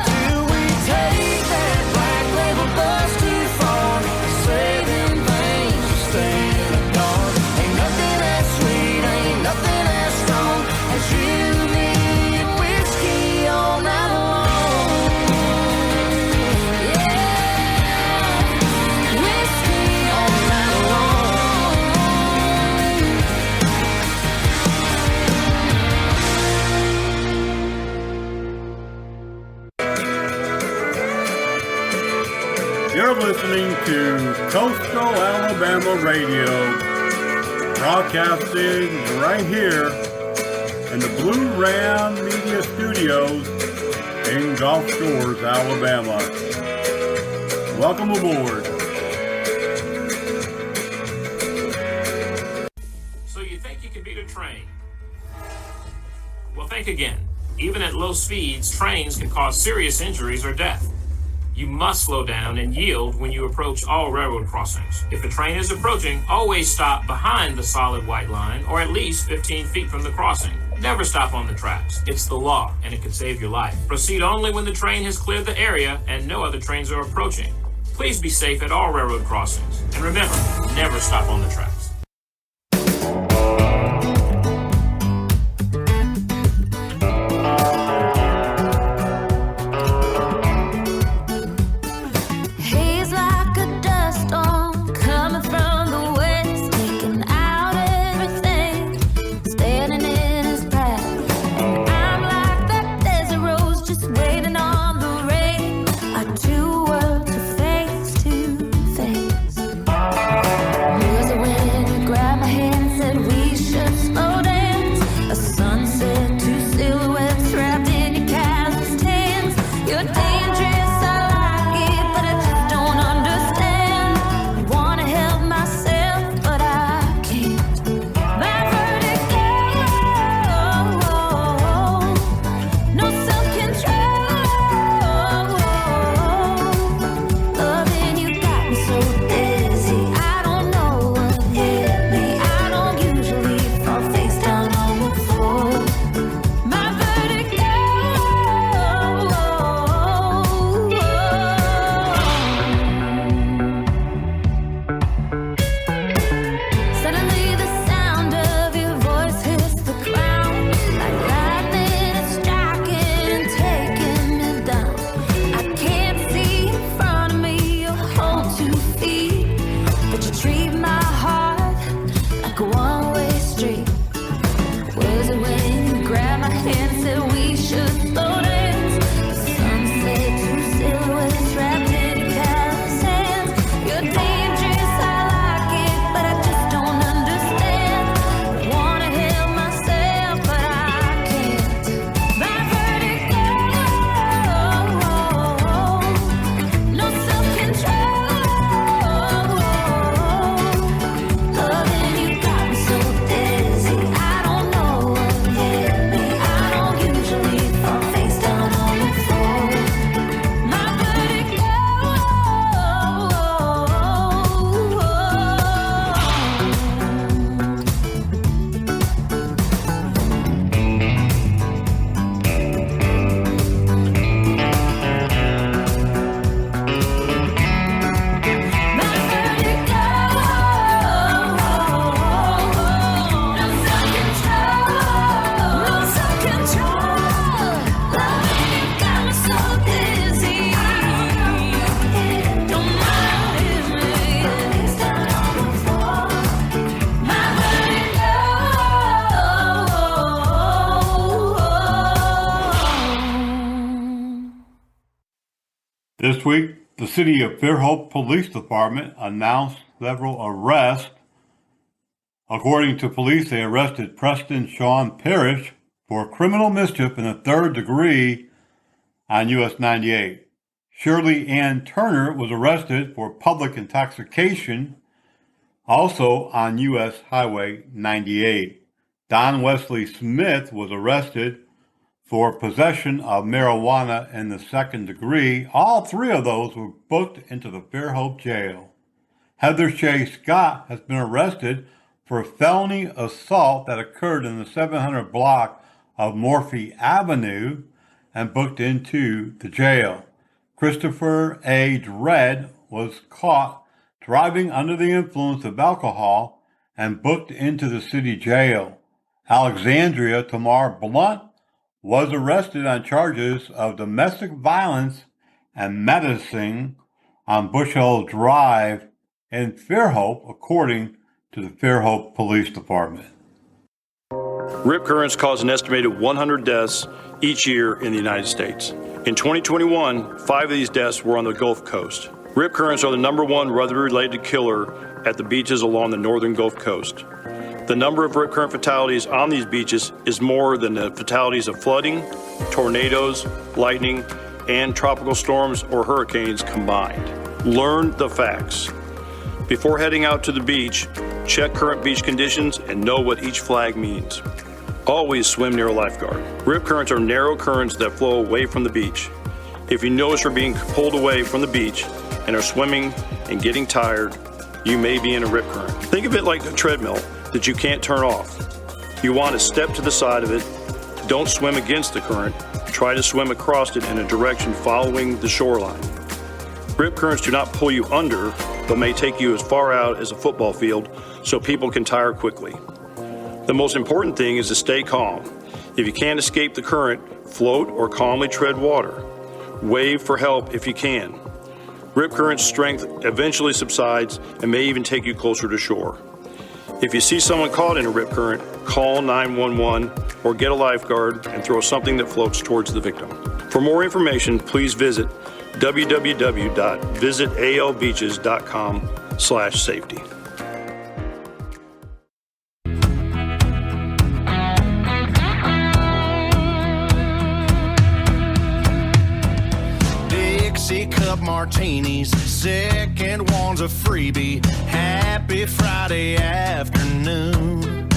till we take that black label bus too far. Saving things to stay in the dark. Ain't nothing as sweet, ain't nothing as strong as you, me, and whiskey all night long. Yeah, whiskey all night long. You're listening to Coastal Alabama Radio, broadcasting right here in the Blue Ram Media Studios in Gulf Shores, Alabama. Welcome aboard. So you think you can beat a train? Well, think again. Even at low speeds, trains can cause serious injuries or death. You must slow down and yield when you approach all railroad crossings. If a train is approaching, always stop behind the solid white line or at least 15 feet from the crossing. Never stop on the tracks. It's the law, and it could save your life. Proceed only when the train has cleared the area and no other trains are approaching. Please be safe at all railroad crossings. And remember, never stop on the tracks. He's like a dust storm coming from the west, taking out everything standing in his path. And I'm like that desert rose just waiting on the rain. Like two worlds to face to face. Was it when you grabbed my hand and said we should slow dance? A sunset, two silhouettes wrapped in your calloused hands. You're dangerous, I like it, but I just don't understand. I wanna help myself, but I can't. My vertigo, no self-control. Loving you got me so dizzy. I don't know what hit me. I don't usually fall face down on the floor. My vertigo. Suddenly the sound of your voice hits the ground like lightning. It's striking and taking me down. I can't see in front of me or hold 2 feet, but you treat my heart like a one-way street. Was it when you grabbed my hand and said we should slow dance? The sunset, two silhouettes wrapped in your callous hands. You're dangerous, I like it, but I just don't understand. I wanna help myself, but I can't. My vertigo, no self-control. Loving you got me so dizzy. I don't know what hit me. I don't usually fall face down on the floor. My vertigo. This week, the City of Fairhope Police Department announced several arrests. According to police, they arrested Preston Sean Parrish for criminal mischief in the third degree on US 98. Shirley Ann Turner was arrested for public intoxication, also on US Highway 98. Don Wesley Smith was arrested for possession of marijuana in the second degree. All three of those were booked into the Fairhope jail. Heather Shea Scott has been arrested for felony assault that occurred in the 700 block of Morphy Avenue and booked into the jail. Christopher A. Dredd was caught driving under the influence of alcohol and booked into the city jail. Alexandria Tamar Blunt was arrested on charges of domestic violence and menacing on Bush Hill Drive in Fairhope, according to the Fairhope Police Department. Rip currents cause an estimated 100 deaths each year in the United States. In 2021, 5 of these deaths were on the Gulf Coast. Rip currents are the #1 weather-related killer at the beaches along the northern Gulf Coast. The number of rip current fatalities on these beaches is more than the fatalities of flooding, tornadoes, lightning, and tropical storms or hurricanes combined. Learn the facts. Before heading out to the beach, check current beach conditions and know what each flag means. Always swim near a lifeguard. Rip currents are narrow currents that flow away from the beach. If you notice you're being pulled away from the beach and are swimming and getting tired, you may be in a rip current. Think of it like a treadmill that you can't turn off. You want to step to the side of it. Don't swim against the current. Try to swim across it in a direction following the shoreline. Rip currents do not pull you under, but may take you as far out as a football field so people can tire quickly. The most important thing is to stay calm. If you can't escape the current, float or calmly tread water. Wave for help if you can. Rip current strength eventually subsides and may even take you closer to shore. If you see someone caught in a rip current, call 911 or get a lifeguard and throw something that floats towards the victim. For more information, please visit www.visitalbeaches.com/safety. Dixie cup martinis, second one's a freebie. Happy Friday afternoon.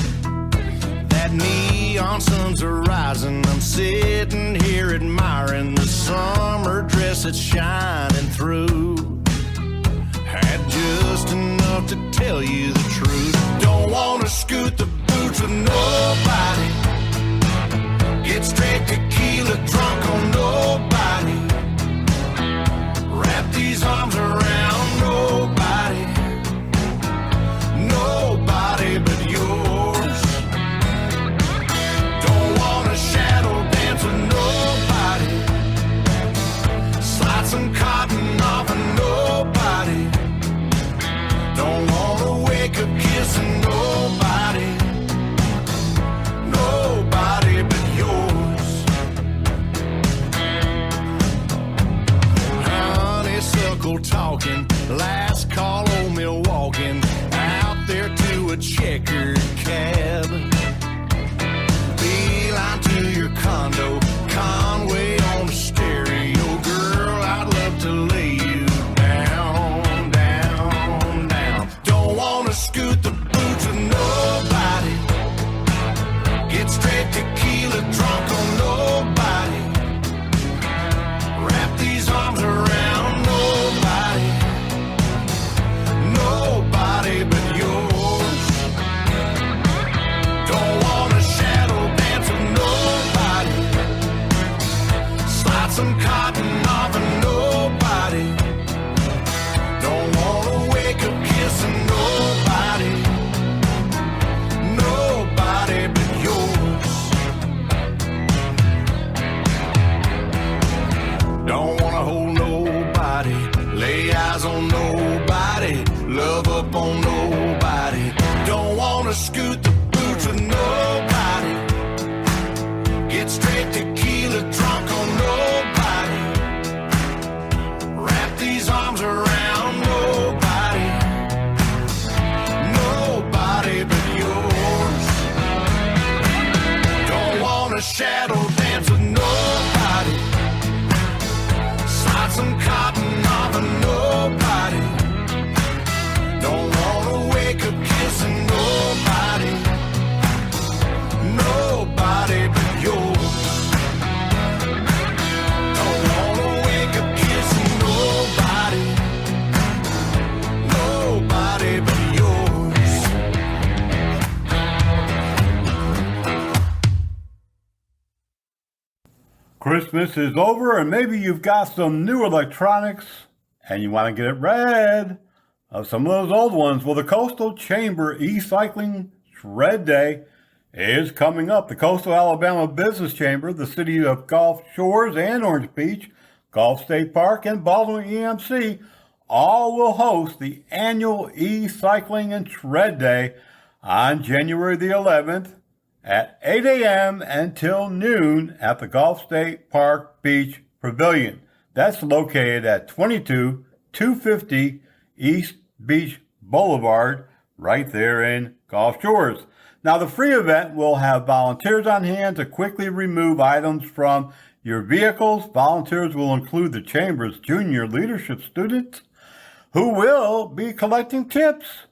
That neon sun's rising. I'm sitting here admiring the summer dress that's shining through. Had just enough to tell you the truth. Don't wanna scoot the boots with nobody. Get straight tequila drunk on nobody. Wrap these arms around nobody. Nobody but yours. Don't wanna shadow dance with nobody. Slide some cotton off of nobody. Don't wanna wake up kissing nobody. Nobody but yours. Honeysuckle talking, last call on Milwaukee. Out there to a checkered cab. Beeline to your condo, Conway on the stereo. Girl, I'd love to lay you down, down, down. Don't wanna scoot the boots with nobody. Get straight tequila drunk on nobody. Wrap these arms around nobody. Nobody but yours. Don't wanna shadow dance with nobody. Slide some cotton off of nobody. Don't wanna wake up kissing nobody. Nobody but yours. Christmas is over and maybe you've got some new electronics and you want to get rid of some of those old ones. Well, the Coastal Chamber E-Cycling Shred Day is coming up. The Coastal Alabama Business Chamber, the City of Gulf Shores and Orange Beach, Gulf State Park, and Baldwin EMC all will host the annual E-Cycling and Shred Day on January the 11th at 8 a.m. until noon at the Gulf State Park Beach Pavilion. That's located at 22250 East Beach Boulevard, right there in Gulf Shores. Now, the free event will have volunteers on hand to quickly remove items from your vehicles. Volunteers will include the Chamber's junior leadership students who will be collecting tips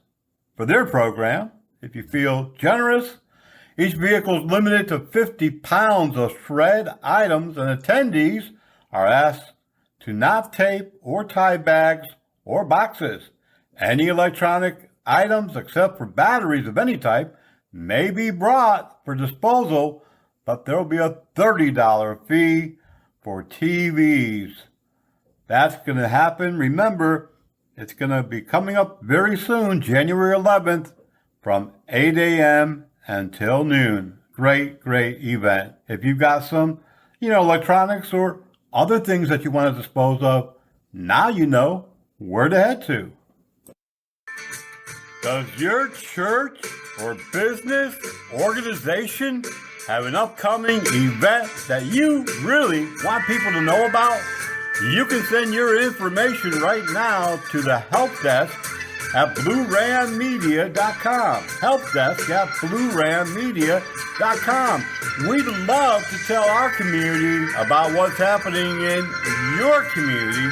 for their program. If you feel generous, each vehicle is limited to 50 pounds of shred items, and attendees are asked to not tape or tie bags or boxes. Any electronic items, except for batteries of any type, may be brought for disposal, but there will be a $30 fee for TVs. That's going to happen. Remember, it's going to be coming up very soon, January 11th, from 8 a.m. until noon. Great event. If you've got some, electronics or other things that you want to dispose of, now you know where to head to. Does your church or business organization have an upcoming event that you really want people to know about? You can send your information right now to the help desk at bluerammedia.com. Helpdesk at bluerammedia.com. We'd love to tell our community about what's happening in your community.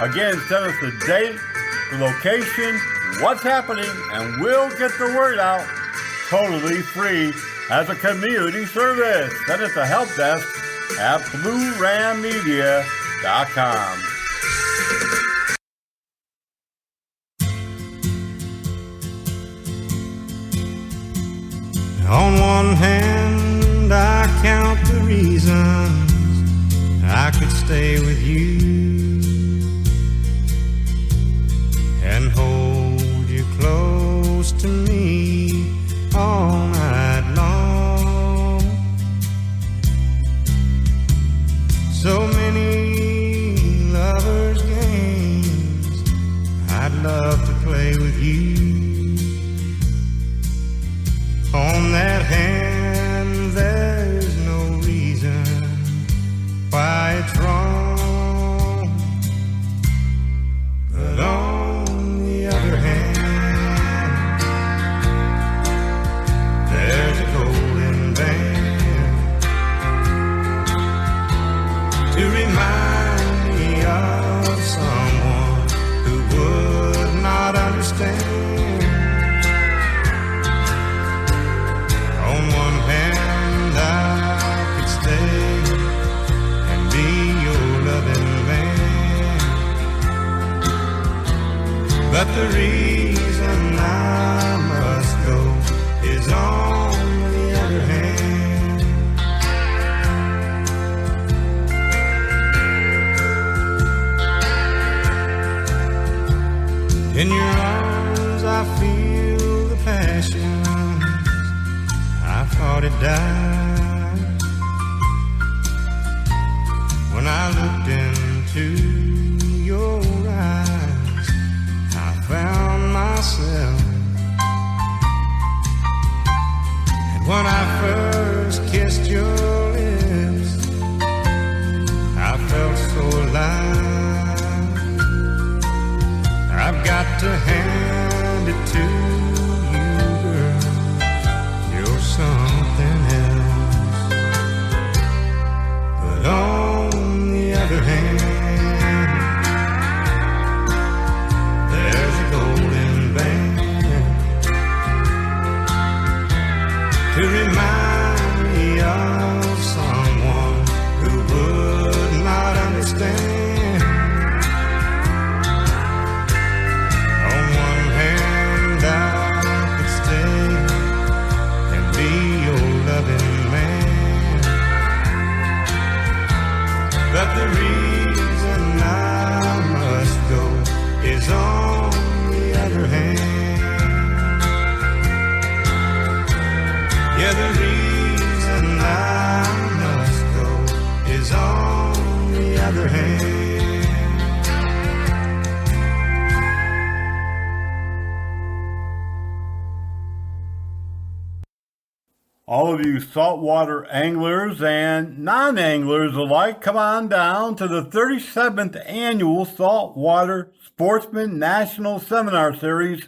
Again, send us the date, the location, what's happening, and we'll get the word out totally free as a community service. Send it to helpdesk at bluerammedia.com. On one hand, I count the reasons I could stay with you and hold you close to me all night long. So many lovers' games I'd love to play with you. On that hand, there's no reason why it's wrong. But on the other hand, there's a golden band to remind me of someone who would not understand. On one hand, I could stay and be your loving man, but the reason I must go is on the other hand. In your arms, I feel the passion I thought it died when I looked into your eyes. I found myself, and when I first kissed your lips, I felt so alive. I've got to hand it to you, girl, you're something else. But on the other hand, there's a golden band to remind me of someone who would not understand. On one hand, I is on the other hand. All of you saltwater anglers and non-anglers alike, come on down to the 37th Annual Saltwater Sportsman National Seminar Series,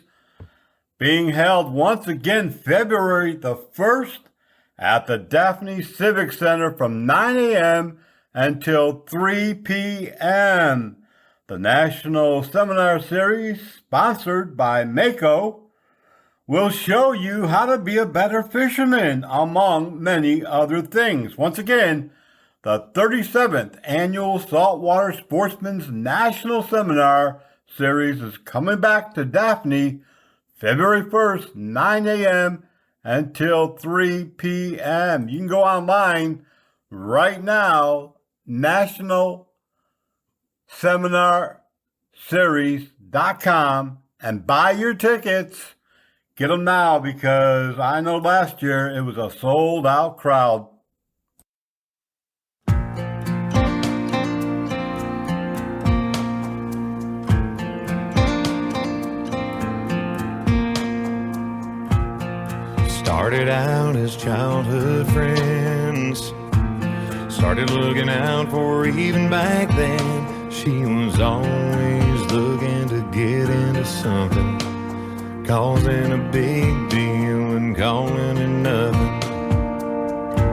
being held once again February the 1st at the Daphne Civic Center from 9 a.m. until 3 p.m. The National Seminar Series, sponsored by Mako, will show you how to be a better fisherman, among many other things. Once again, the 37th Annual Saltwater Sportsman's National Seminar Series is coming back to Daphne February 1st, 9 a.m. until 3 p.m. You can go online right now, nationalseminarseries.com, and buy your tickets. Get them now, because I know last year it was a sold-out crowd. Started out as childhood friends, started looking out for her even back then. She was always looking to get into something, causing a big deal and calling it nothing.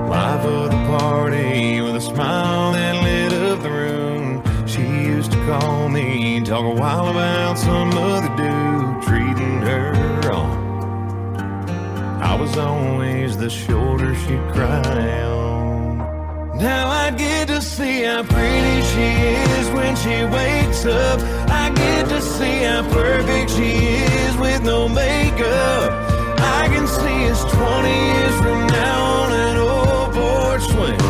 Life of the party with a smile that lit up the room. She used to call me, talk a while about some other dude treating her wrong. I was always the shoulder she'd cry on. Now I get to see how pretty she is when she wakes up. I get to see how perfect she is with no makeup. I can see us 20 years from now on an old porch swing.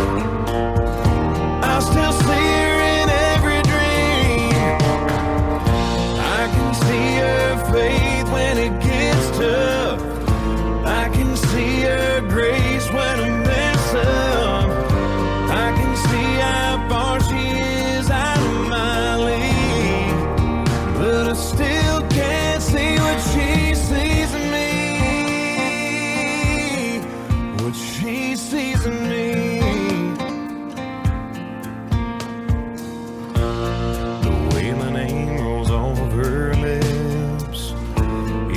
I'll still see her in every dream. I can see her faith when it gets tough. I can see her grace when I mess up. I can see how far she is out of my league, but I still can't see what she sees in me. What she sees in me. The way my name rolls off of her lips,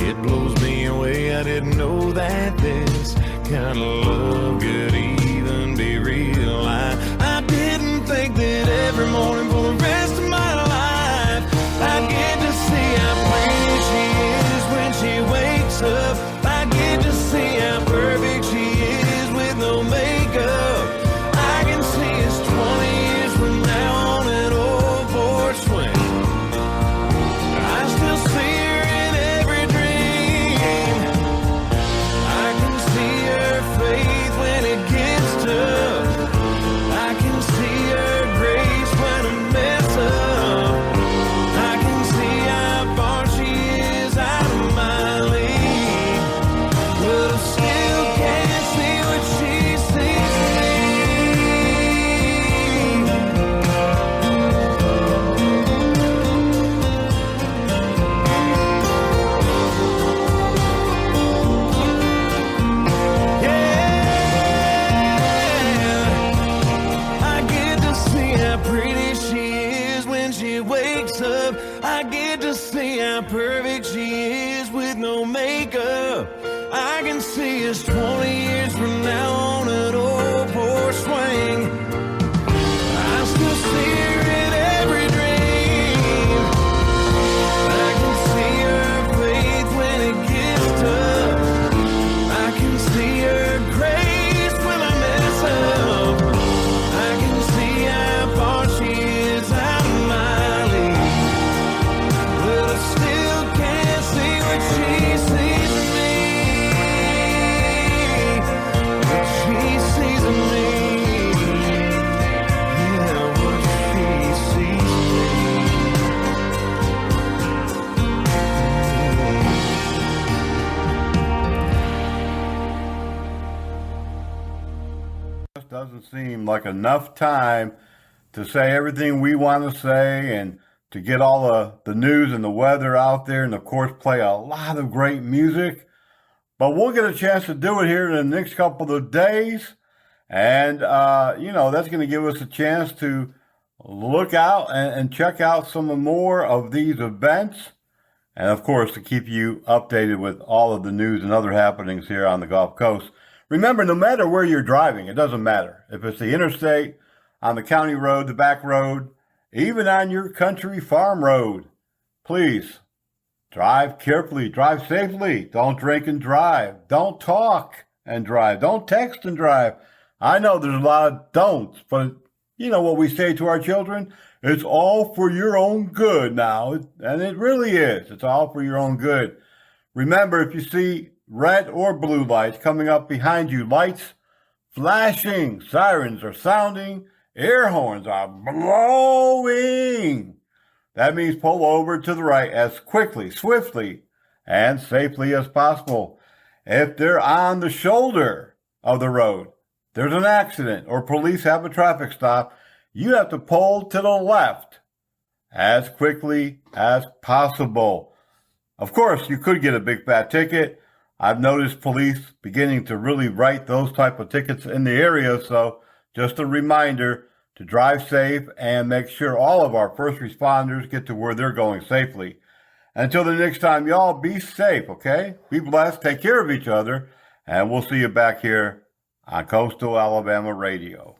it blows me away. I didn't know that this kind of love could even be real. I didn't think that every morning for the rest of my life I'd get to see how pretty she is when she wakes up. I get to see how perfect she is with no makeup. doesn't seem like enough time to say everything we want to say and to get all the news and the weather out there and, of course, play a lot of great music. But we'll get a chance to do it here in the next couple of days. And, that's going to give us a chance to look out and check out some more of these events. And, of course, to keep you updated with all of the news and other happenings here on the Gulf Coast. Remember, no matter where you're driving, it doesn't matter. If it's the interstate, on the county road, the back road, even on your country farm road, please drive carefully, drive safely. Don't drink and drive. Don't talk and drive. Don't text and drive. I know there's a lot of don'ts, but you know what we say to our children? It's all for your own good now, and it really is. It's all for your own good. Remember, if you see red or blue lights coming up behind you, lights flashing, sirens are sounding, air horns are blowing, that means pull over to the right as quickly, swiftly, and safely as possible. If they're on the shoulder of the road, there's an accident or police have a traffic stop, you have to pull to the left as quickly as possible. Of course, you could get a big fat ticket. I've noticed police beginning to really write those type of tickets in the area, so just a reminder to drive safe and make sure all of our first responders get to where they're going safely. Until the next time, y'all, be safe, okay? Be blessed, take care of each other, and we'll see you back here on Coastal Alabama Radio.